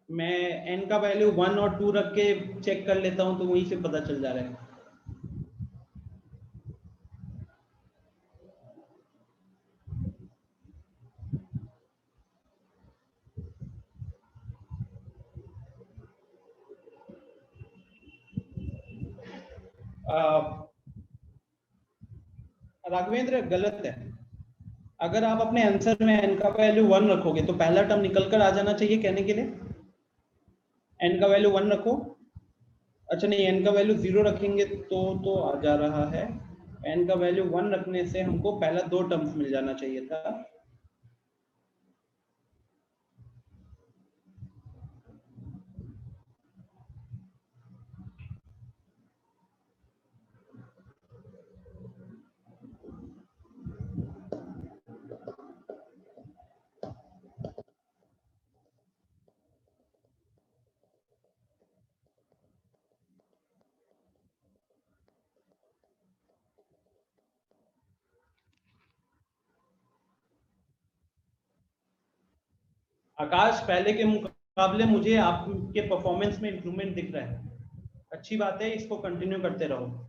मैं n का वैल्यू 1 और 2 रख के चेक कर लेता हूं तो वहीं से पता चल जा रहा है। राघवेंद्र गलत है। अगर आप अपने आंसर में n का वैल्यू 1 रखोगे तो पहला टर्म निकल कर आ जाना चाहिए कहने के लिए। n का वैल्यू 1 रखो। अच्छा नहीं, n का वैल्यू 0 रखेंगे तो आ जा रहा है। n का वैल्यू 1 रखने से हमको पहला 2 टर्म्स मिल जाना चाहिए था। आकाश, पहले के मुकाबले मुझे आपके परफॉर्मेंस में इंप्रूवमेंट दिख रहा है। अच्छी बात है, इसको कंटिन्यू करते रहो।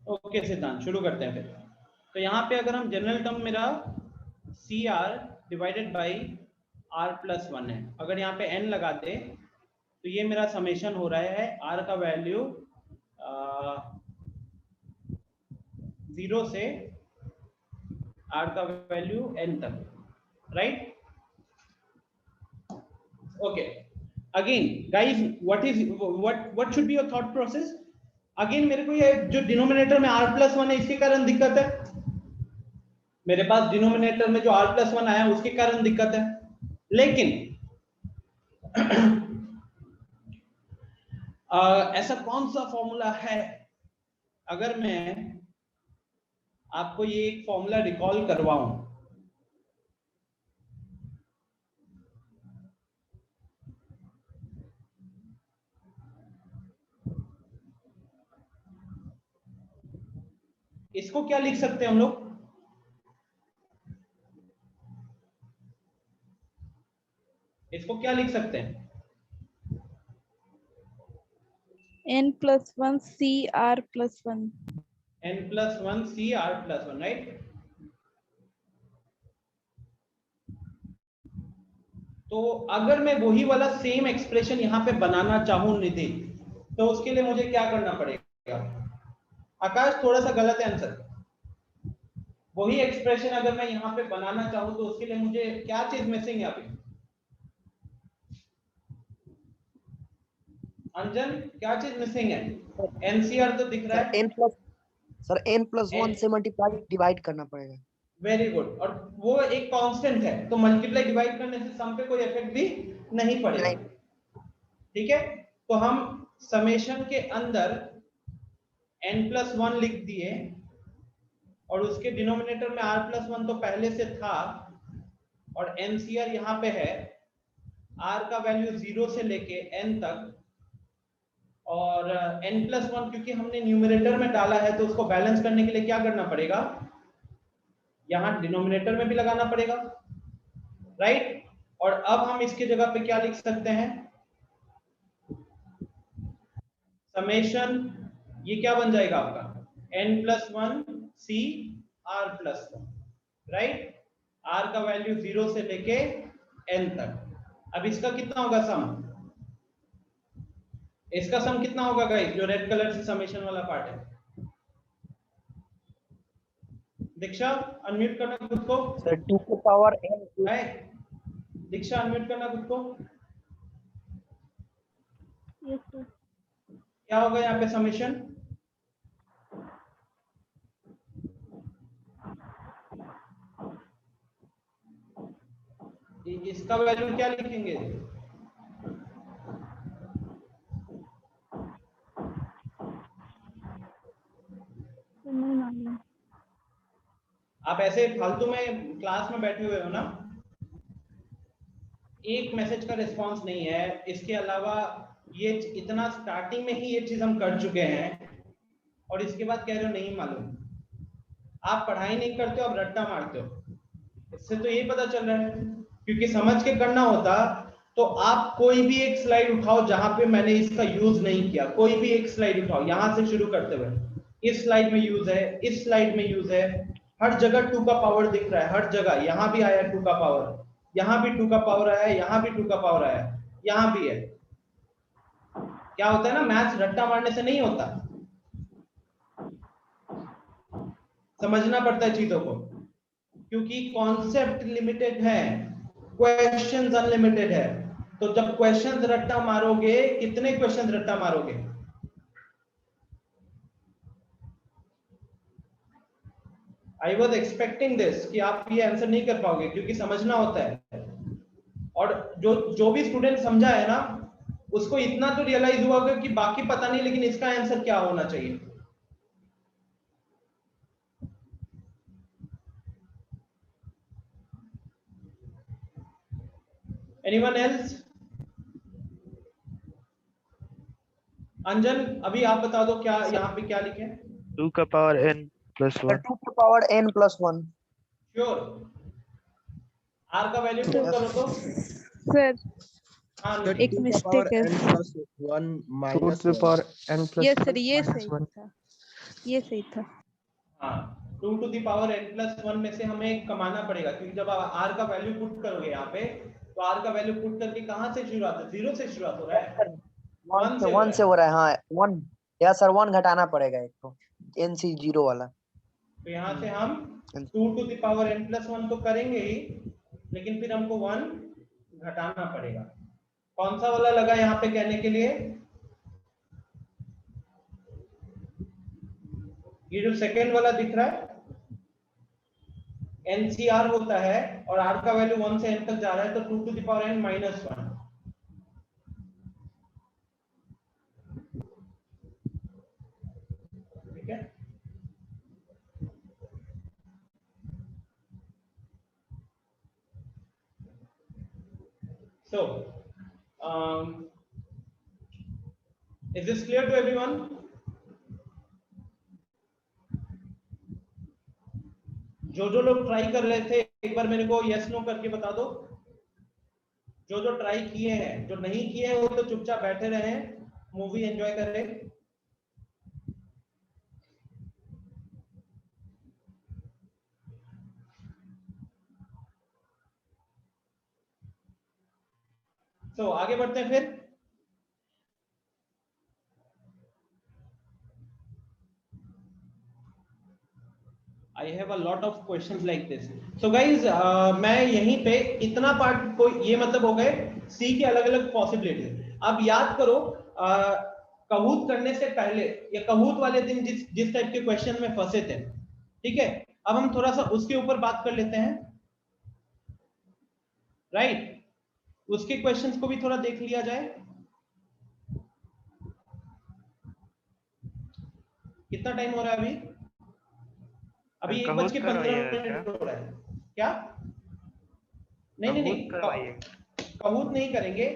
ओके सिद्धांत, शुरू करते हैं फिर। तो यहाँ पे अगर हम जनरल टर्म मेरा C R divided by R plus 1 है, अगर यहाँ पे n लगाते तो ये मेरा समेशन हो रहा है r का वैल्यू 0 से r का वैल्यू n तक, right? Okay, again guys, what should be your thought process? Again मेरे को ये जो डिनोमिनेटर में r प्लस 1 है इसके कारण दिक्कत है। मेरे पास डिनोमिनेटर में जो r प्लस 1 आया उसके कारण दिक्कत है। लेकिन ऐसा कौन सा फॉर्मूला है, अगर मैं आपको ये एक फॉर्मूला रिकॉल करवाऊं, इसको क्या लिख सकते हैं हम लोग? इसको क्या लिख सकते हैं? n plus 1 c r plus 1। n plus 1 c r plus 1, right? तो अगर मैं वही वाला सेम एक्सप्रेशन यहाँ पे बनाना चाहूं निधि, तो उसके लिए मुझे क्या करना पड़ेगा? आकाश, थोड़ा सा गलत है आंसर। वही एक्सप्रेशन अगर मैं यहाँ पे बनाना चाहूं तो उसके लिए मुझे क्या चीज मिसिंग है अभी? अंजन, क्या चीज मिसिंग है? एनसीआर तो दिख रहा है। n plus 1 से मल्टीप्लाई डिवाइड करना पड़ेगा। वेरी गुड, और वो एक कांस्टेंट है तो मल्टीप्लाई डिवाइड करने से सम पे कोई इफेक्ट भी नहीं पड़ेगा। ठीक है, तो हम समेशन के अंदर n plus 1 लिख दिए और उसके डिनोमिनेटर में r plus 1 तो पहले से था और एनसीआर यहाँ पे है r का वैल्यू 0 से लेके n तक, और n plus 1 क्योंकि हमने न्यूमरेटर में डाला है तो उसको बैलेंस करने के लिए क्या करना पड़ेगा? यहाँ डिनोमिनेटर में भी लगाना पड़ेगा, राइट? और अब हम इसकी जगह पे क्या लिख सकते हैं? समेशन, ये क्या बन जाएगा आपका? n plus 1 c r plus 1, right? r का वैल्यू 0 से लेके n तक। अब इसका कितना होगा सम? इसका सम कितना होगा गाइस, जो रेड कलर से समेशन वाला पार्ट है? दीक्षा, अनम्यूट करना खुद को। सर 2 की पावर n है दीक्षा, अनम्यूट करना खुद को। Yes sir. क्या होगा यहाँ पे समेशन? इसका वैल्यू क्या लिखेंगे? नहीं मालूम। आप ऐसे फालतू में क्लास में बैठे हुए हो ना, एक मैसेज का रिस्पांस नहीं है। इसके अलावा ये इतना स्टार्टिंग में ही ये चीज हम कर चुके हैं और इसके बाद कह रहे हो नहीं मालूम। आप पढ़ाई नहीं करते हो, आप रट्टा मारते हो। इससे तो ये पता चल रहा है क्योंकि समझ के करना होता तो आप कोई भी एक स्लाइड उठाओ जहां पे मैंने इसका यूज नहीं किया, कोई भी एक स्लाइड उठाओ यहां से शुरू करते हुए, इस स्लाइड में यूज है, इस स्लाइड में यूज है, हर जगह 2 का पावर दिख रहा है, हर जगह, यहां भी आया 2 का पावर, यहां भी 2 का पावर आया, यहां भी 2 का पावर आया, यहां भी है। क्या होता है ना, मैथ्स रट्टा मारने से नहीं होता, समझना पड़ता है चीजों को, क्योंकि कॉन्सेप्ट लिमिटेड है, क्वेश्चंस अनलिमिटेड है। तो जब क्वेश्चंस रट्टा मारोगे, कितने क्वेश्चंस रट्टा मारोगे? आई वॉज एक्सपेक्टिंग दिस कि आप ये आंसर नहीं कर पाओगे, क्योंकि समझना होता है। और जो भी स्टूडेंट समझा है ना, उसको इतना तो रियलाइज हुआ होगा कि बाकी पता नहीं, लेकिन इसका आंसर क्या होना चाहिए। Anyone else? अंजन, अभी आप बता दो क्या यहाँ पे क्या लिखे हैं? 2 का पावर n प्लस 1। 2 की power n plus 1। Sure? r का वैल्यू पुट करो तो। सर हाँ, एक मिस्टेक है। 1 माइनस 2 पावर n प्लस ये सर ये सही था, ये सही था। हाँ, 2 to the power n plus 1 में से हमें कमाना पड़ेगा, क्योंकि जब आप r का वैल्यू पुट करोगे यहाँ पे, तो r का वैल्यू पुट करके कहाँ से शुरुआत है? 0 से शुरुआत हो रहा है, 1 से हो रहा है। हाँ 1, या सर 1 घटाना पड़ेगा एक तो, NC0 वाला। तो यहाँ से हम 2 to the power n plus 1 तो करेंगे ही, लेकिन फिर हमको 1 घटाना पड़ेगा। कौन सा वाला लगा यहाँ पे कहने के लिए? ये जो सेकेंड वाला दिख रहा है NCR होता है, और r का वैल्यू 1 से n तक जा रहा है, तो 2 to the power n minus 1। ठीक है, so is this clear to everyone? जो लोग ट्राई कर रहे थे, एक बार मेरे को यस नो करके बता दो। जो ट्राई किए हैं, जो नहीं किए हैं वो तो चुपचाप बैठे रहे, मूवी एंजॉय कर रहे। तो आगे बढ़ते हैं फिर। I have a lot of questions like this. So guys, मैं यहीं पे इतना पार्ट को, ये मतलब हो गए C के अलग अलग पॉसिबिलिटी। अब याद करो, कहूत करने से पहले या कहूत वाले दिन जिस टाइप के क्वेश्चन में फंसे थे, ठीक है, अब हम थोड़ा सा उसके ऊपर बात कर लेते हैं, राइट? उसके क्वेश्चंस को भी थोड़ा देख लिया जाए। कितना टाइम हो रहा है अभी? अभी 1:15 हो रहा है। क्या? नहीं, कहूत नहीं करेंगे।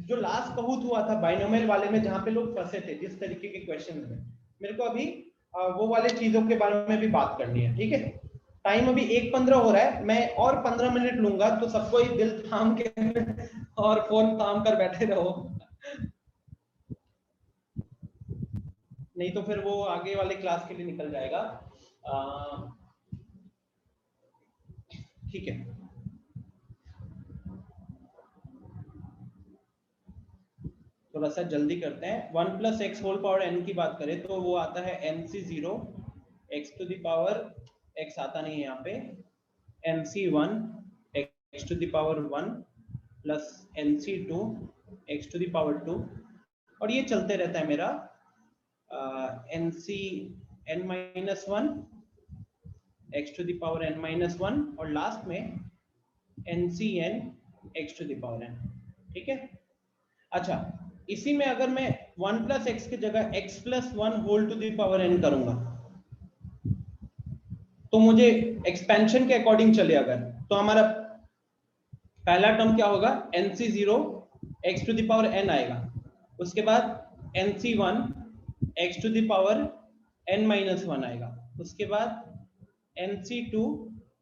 जो लास्ट कहूत हुआ था बाइनोमियल वाले में, जहां पे लोग फंसे थे जिस तरीके के क्वेश्चन में, मेरे को अभी वो वाले चीजों के बारे में भी बात करनी है। ठीक है, टाइम अभी 1:15 हो रहा है, मैं और 15 मिनट लूंगा, तो सबको ही दिल थाम के और फोन थाम कर बैठे रहो, नहीं तो फिर वो आगे वाले क्लास के लिए निकल जाएगा। ठीक है, थोड़ा सा जल्दी करते हैं। 1 plus x whole power n की बात करें तो वो आता है NC0 x to the power x आता नहीं है यहाँ पे, NC1 x to the power 1 plus NC2 x to the power 2, और ये चलते रहता है मेरा NCn-1 x to the power n-1, और लास्ट में NCn x to the power n। ठीक है, अच्छा, इसी में अगर मैं 1 प्लस एक्स की जगह x plus 1 whole to the power n करूंगा, तो मुझे एक्सपेंशन के अकॉर्डिंग चले अगर, तो हमारा पहला टर्म क्या होगा? NC0 x to the power n आएगा, उसके बाद NC1 x to the power n-1 आएगा, उसके बाद NC2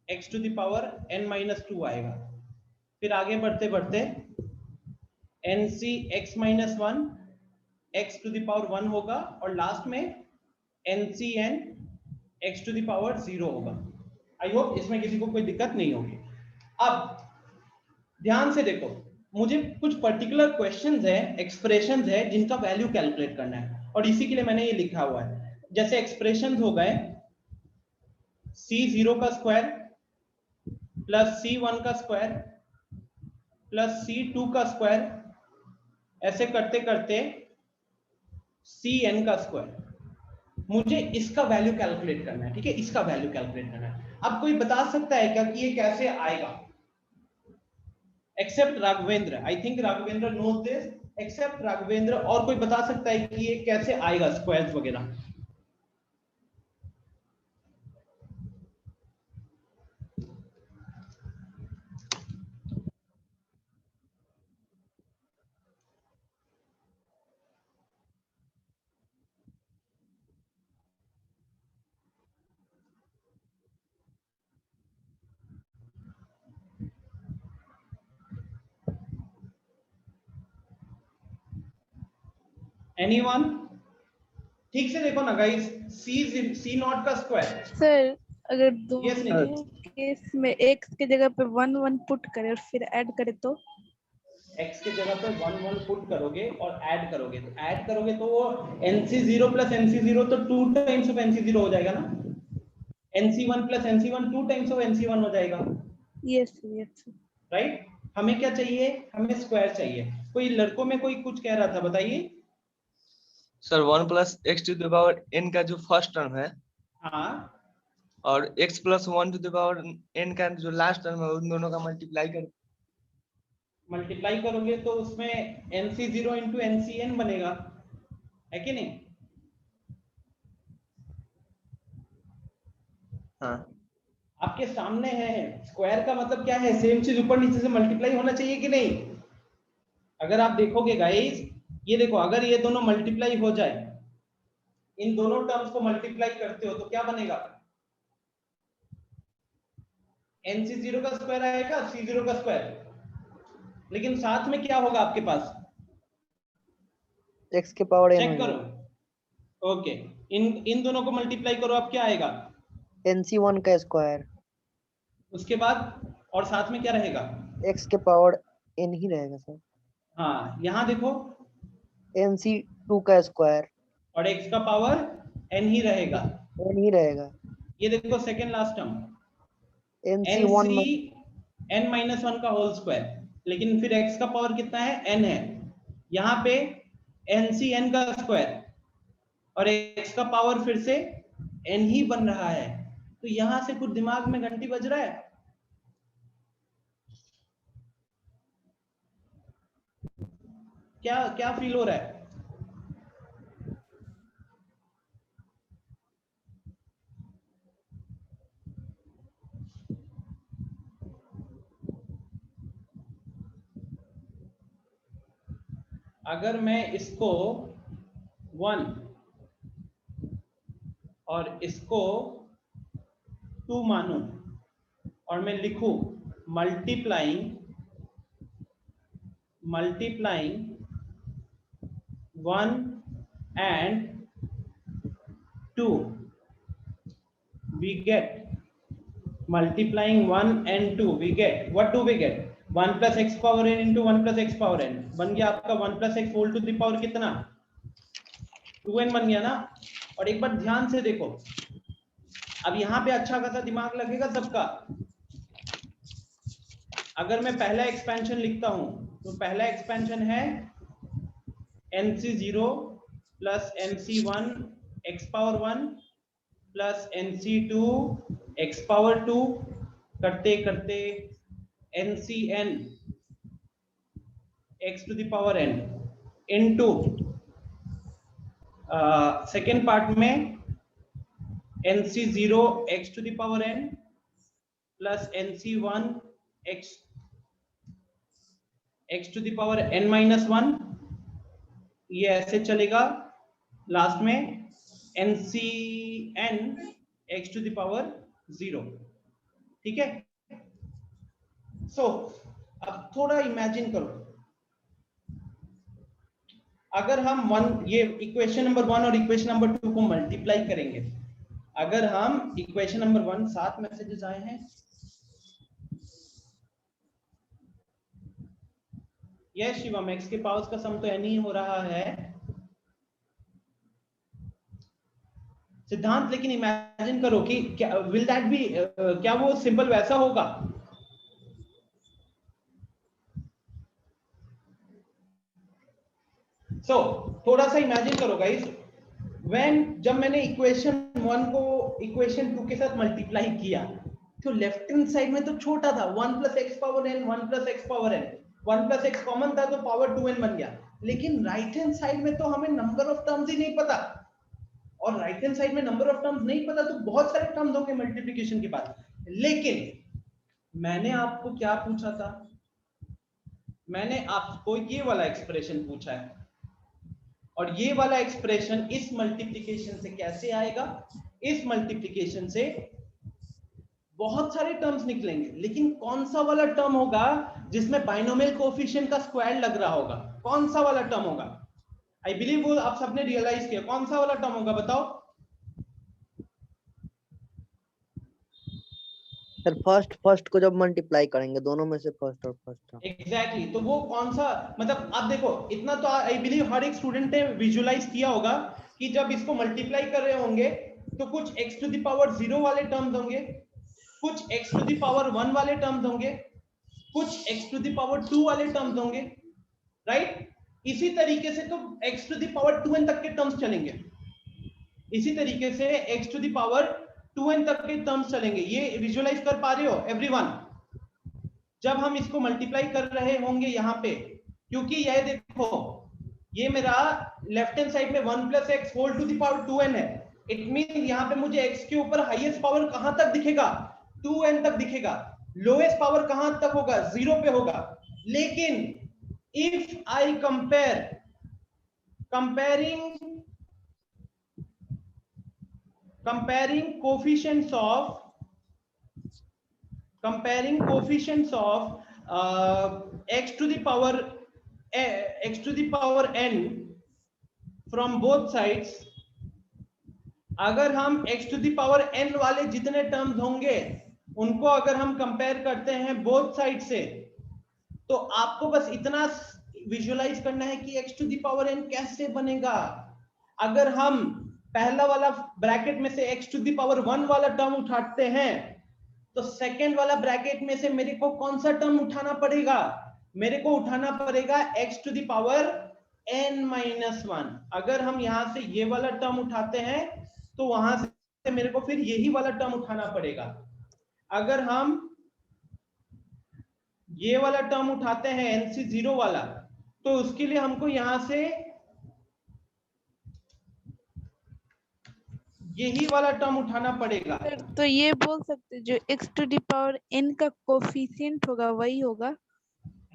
x to the power n-2 आएगा, फिर आगे बढ़ते बढ़ते NC x minus 1 x to the power 1 होगा और लास्ट में NCN x to the power 0 होगा। आई होप इसमें किसी को कोई दिक्कत नहीं होगी। अब ध्यान से देखो, मुझे कुछ पर्टिकुलर क्वेश्चंस है, एक्सप्रेशंस है जिनका वैल्यू कैलकुलेट करना है और इसी के लिए मैंने ये लिखा हुआ है। जैसे एक्सप्रेशंस हो गए C0 का स्क्वायर प्लस C1 का स्क्वायर प्लस C2 का स्क्वायर, ऐसे करते करते CN का स्क्वायर। मुझे इसका वैल्यू कैलकुलेट करना है, ठीक है, इसका वैल्यू कैलकुलेट करना है। अब कोई बता सकता है क्या कि ये कैसे आएगा? Except Raghavendra, I think Raghavendra knows this, except Raghavendra, और कोई बता सकता है कि ये कैसे आएगा स्क्वायर्स वगैरह? एनीवन? ठीक से देखो ना गाइस, सी नॉट का स्क्वायर। सर अगर Yes, दोनों केस में x के जगह पे 1 1 पुट करें और फिर ऐड करें तो x के जगह पे 1 1 पुट करोगे और ऐड करोगे, तो ऐड करोगे तो वो NC0 प्लस NC0 तो 2 टाइम्स ऑफ NC0 हो जाएगा ना। NC1 plus NC1 2 times of NC1 हो जाएगा। Yes yes right? हमें क्या चाहिए? हमें स्क्वायर चाहिए। कोई लड़कों में कोई कुछ कह रहा था, बताइए। Sir 1 plus x to the power n का जो फर्स्ट टर्म है, हाँ, और x plus 1 to the power n का जो लास्ट टर्म है, उन दोनों का मल्टीप्लाई करोगे तो उसमें NC0 इंटू NCN बनेगा, है कि नहीं? हाँ। आपके सामने है। स्क्वायर का मतलब क्या है? सेम चीज ऊपर नीचे से मल्टीप्लाई होना चाहिए कि नहीं? अगर आप देखोगे गाइस, ये देखो, अगर ये दोनों मल्टीप्लाई हो जाए, इन दोनों टर्म्स को मल्टीप्लाई करते हो तो क्या बनेगा? NC0 का स्क्वायर आएगा, C0 का स्क्वायर, लेकिन साथ में क्या होगा आपके पास? x के पावर n चेक करो। ओके, इन दोनों को मल्टीप्लाई करो, अब क्या आएगा? NC1 का स्क्वायर। उसके बाद और साथ में क्या रहेगा? x के पावर n ही रहेगा सर। हाँ, यहाँ देखो, NC2 का स्क्वायर और x का पावर n ही रहेगा। n ही रहेगा। ये देखो second last term, NC1 n minus 1 का होल स्क्वायर, लेकिन फिर x का पावर कितना है? n है। यहाँ पे NCN का स्क्वायर और x का पावर फिर से n ही बन रहा है। तो यहां से कुछ दिमाग में घंटी बज रहा है? क्या क्या फील हो रहा है? अगर मैं इसको 1 और इसको 2 मानूं और मैं लिखूं multiplying 1 and 2, we get multiplying 1 and 2, we get, what do we get? 1 plus x power n into 1 plus x power n बन गया आपका 1 plus x whole to the power कितना? 2n बन गया ना। और एक बार ध्यान से देखो, अब यहाँ पे अच्छा खासा दिमाग लगेगा सबका। अगर मैं पहला एक्सपेंशन लिखता हूं तो पहला एक्सपेंशन है NC0 plus NC1 x power 1 plus NC2 x power 2 करते करते NCN x to the power n into second part में NC0 x to the power n plus NC1 x to the power n minus 1, ये ऐसे चलेगा। Last में NCN x to the power 0, ठीक है। सो अब थोड़ा इमेजिन करो, अगर हम ये इक्वेशन नंबर 1 और इक्वेशन नंबर 2 को मल्टीप्लाई करेंगे, अगर हम इक्वेशन नंबर 1 7 मैसेजेस आए हैं, यस शिवम, x के पावर्स का सम तो n ही हो रहा है सिद्धांत, लेकिन इमेजिन करो कि क्या विल दैट बी, क्या वो सिंपल वैसा होगा? थोड़ा सा इमेजिन करो गाइस, जब मैंने इक्वेशन 1 को इक्वेशन 2 के साथ मल्टीप्लाई किया, तो लेफ्ट हैंड साइड में तो छोटा था 1 + x power n, 1 + x power n, 1 + x common था तो पावर 2n बन गया। लेकिन राइट हैंड साइड में तो हमें नंबर ऑफ टर्म्स ही नहीं पता, और राइट हैंड साइड में नंबर ऑफ टर्म्स नहीं पता तो बहुत सारे टर्म्स होंगे मल्टीप्लिकेशन के बाद। लेकिन मैंने आपको क्या पूछा था? मैंने आपको ये वाला एक्सप्रेशन पूछा है, और ये वाला एक्सप्रेशन इस मल्टीप्लिकेशन से कैसे आएगा? इस मल्टीप्लिकेशन से बहुत सारे टर्म्स निकलेंगे, लेकिन कौन सा वाला टर्म होगा जिसमें बाइनोमियल कोएफिशिएंट का स्क्वायर लग रहा होगा? कौन सा वाला टर्म होगा? आई बिलीव वो आप सबने रियलाइज किया, कौन सा वाला टर्म होगा बताओ? सर फर्स्ट को जब मल्टीप्लाई करेंगे, दोनों में से फर्स्ट और फर्स्ट। एग्जैक्टली, तो वो कौन सा, मतलब आप देखो, इतना तो आई बिलीव हर एक स्टूडेंट ने विजुअलाइज किया होगा कि जब इसको मल्टीप्लाई कर रहे होंगे तो कुछ x⁻0 वाले टर्म्स होंगे, कुछ x⁻1 वाले टर्म्स होंगे, कुछ x⁻2 वाले टर्म्स होंगे, राइट? इसी तरीके से तो x⁻2n तक के टर्म्स चलेंगे, इसी तरीके से x⁻2n तक के टर्म्स चलेंगे। ये विजुअलाइज कर पा रहे हो एवरीवन? जब हम इसको मल्टीप्लाई कर रहे होंगे यहाँ पे, क्योंकि यह देखो, ये मेरा लेफ्ट हैंड साइड में 1 + x whole to the power 2n है। इट मीन यहाँ पे मुझे x के ऊपर हाईएस्ट पावर कहां तक दिखेगा? 2n तक दिखेगा। लोएस्ट पावर कहां तक होगा? 0 पे होगा। लेकिन if I comparing coefficients of x to the power n from both sides, अगर हम x to the power n वाले जितने टर्म्स होंगे उनको अगर हम कंपेयर करते हैं बोथ साइड से, तो आपको बस इतना विजुअलाइज करना है कि x to the power n कैसे बनेगा। अगर हम पहला वाला ब्रैकेट में से x to the power 1 वाला टर्म उठाते हैं, तो सेकेंड वाला ब्रैकेट में से मेरे को कौन सा टर्म उठाना पड़ेगा? मेरे को उठाना पड़ेगा x to the power n-1। अगर हम यहां से ये वाला टर्म उठाते हैं तो वहां से मेरे को फिर यही वाला टर्म उठाना पड़ेगा। अगर हम ये वाला टर्म उठाते हैं NC0 वाला, तो उसके लिए हमको यहां से यही वाला टर्म उठाना पड़ेगा। तो ये बोल सकते जो x to the power n का कोफिशिएंट होगा वही होगा।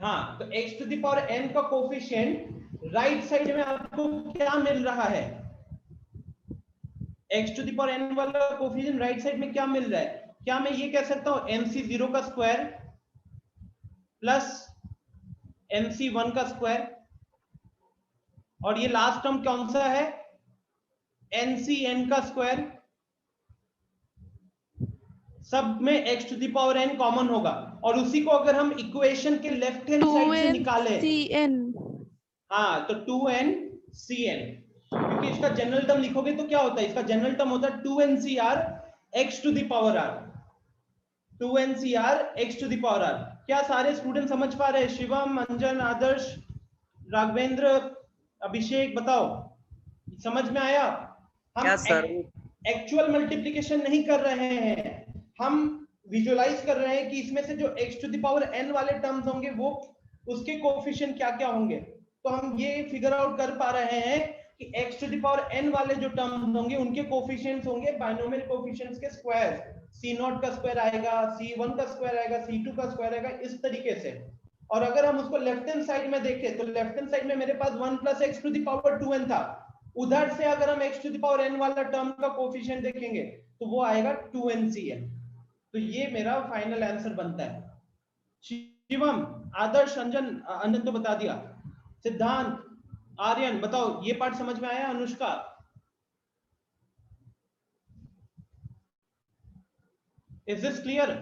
हाँ, तो x to the power n का कोफिशिएंट राइट साइड में आपको क्या मिल रहा है? x to the power n वाला कोफिशिएंट राइट साइड में क्या मिल रहा है? क्या मैं ये कह सकता हूं NC0 का स्क्वायर प्लस NC1 का स्क्वायर, और ये लास्ट टर्म कौन सा है? NCn का स्क्वायर। सब में x to the power n common होगा, और उसी को अगर हम इक्वेशन के लेफ्ट हैंड साइड से निकालें, हाँ, तो 2NCn, क्योंकि इसका जनरल टर्म लिखोगे तो क्या होता है? इसका जनरल टर्म होता है 2NCr x to the power r, 2NCr x to the power r। क्या सारे स्टूडेंट समझ पा रहे हैं? शिवम, अंजन, आदर्श, राघवेंद्र, अभिषेक, बताओ समझ में आया? हम एक्चुअल मल्टीप्लिकेशन नहीं कर रहे हैं, हम विजुअलाइज कर रहे हैं कि इसमें से जो x to the power n वाले टर्म्स होंगे वो उसके कोफिशिएंट क्या क्या होंगे। तो हम ये फिगर आउट कर पा रहे हैं कि x to the power n वाले जो टर्म्स होंगे उनके कोफिशिएंट्स होंगे बाइनोमियल कोफिशिएंट्स के स्क्वायर। C0 का स्क्वायर आएगा, C1 का स्क्वायर आएगा, C2 का स्क्वायर आएगा, इस तरीके से। और अगर हम उसको लेफ्ट हैंड साइड में देखें तो लेफ्ट हैंड साइड में मेरे पास 1 + x to the power 2n था। उधर से अगर हम x to the power n वाला टर्म का कोफिशिएंट देखेंगे तो वो आएगा 2NCn। तो ये मेरा फाइनल आंसर बनता है। शिवम, आदर्श, अंजन तो बता दिया। सिद्धांत, आर्यन, बताओ ये पार्ट समझ में आया? Anushka, is this clear?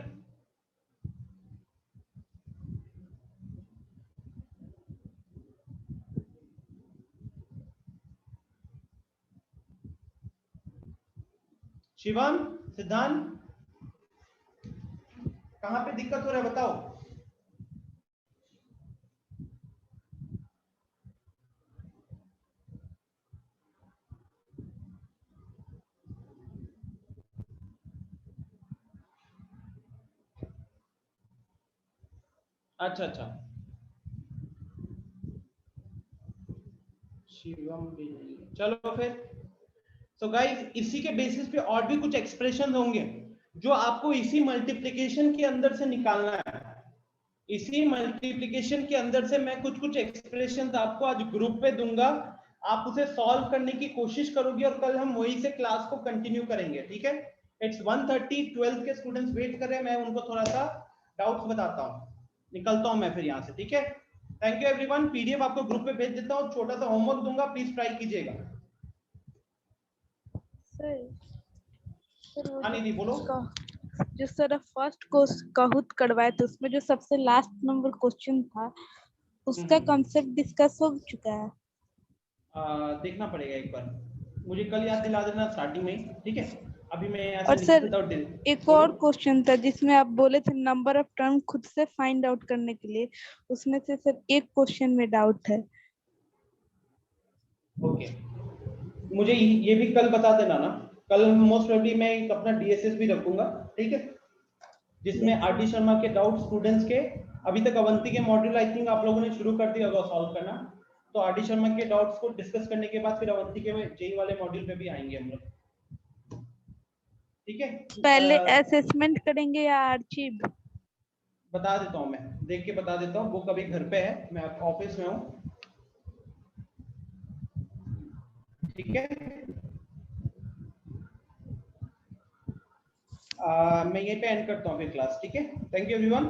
Shivam, सिद्धांत, कहां पे दिक्कत हो रहा है बताओ। अच्छा अच्छा, शिवम भी नहीं, चलो फिर। तो गाइस इसी के बेसिस पे और भी कुछ एक्सप्रेशन होंगे जो आपको इसी मल्टीप्लिकेशन के अंदर से निकालना है। इसी मल्टीप्लिकेशन के अंदर से मैं कुछ एक्सप्रेशन आपको आज ग्रुप पे दूंगा, आप उसे सॉल्व करने की कोशिश करोगे और कल हम वही से क्लास को कंटिन्यू करेंगे, ठीक है? इट्स 1:30, 12th के स्टूडेंट्स वेट कर रहे हैं, मैं उनको थोड़ा सा डाउट्स बताता हूँ, निकलता हूँ मैं फिर यहाँ से, ठीक है? Thank you everyone. पीडीएफ आपको ग्रुप पे भेज देता हूँ, छोटा सा होमवर्क दूंगा, प्लीज ट्राई कीजिएगा। सर हाँ निधि बोलो। जो सर फर्स्ट को काहूत करवाए थे उसमें जो सबसे लास्ट नंबर क्वेश्चन था उसका कंसेप्ट डिस्कस हो चुका है। देखना पड़ेगा एक बार, मुझे कल याद दिला देना स्टार्टिंग में ही, ठीक है? अभी मैं ऐसे और सर एक और क्वेश्चन था जिसमें आप बोले थे नंबर ऑफ टर्म खुद से फाइंड आउट करने के लिए, उसमें से सर एक क्वेश्चन में डाउट है। ओके, मुझे ये भी कल बता देना ना। कल मोस्ट प्रोबेबली मैं एक अपना डीएसएस भी रखूंगा, ठीक है, जिसमें आरडी शर्मा के डाउट स्टूडेंट्स के, अभी तक अवंती के मॉड्यूल आई थिंक आप लोगों ने शुरू कर दिया होगा सॉल्व करना, तो आरडी शर्मा के डाउट्स को डिस्कस करने के बाद फिर अवंती के जेई वाले मॉड्यूल पे भी आएंगे हम लोग, ठीक है? पहले असेसमेंट करेंगे या आर्चिव? बता देता हूँ, मैं देख के बता देता हूँ। बुक अभी घर पे है, मैं ऑफिस में हूँ, ठीक है? मैं यहीं पे एंड करता हूँ फिर क्लास, ठीक है? Thank you everyone.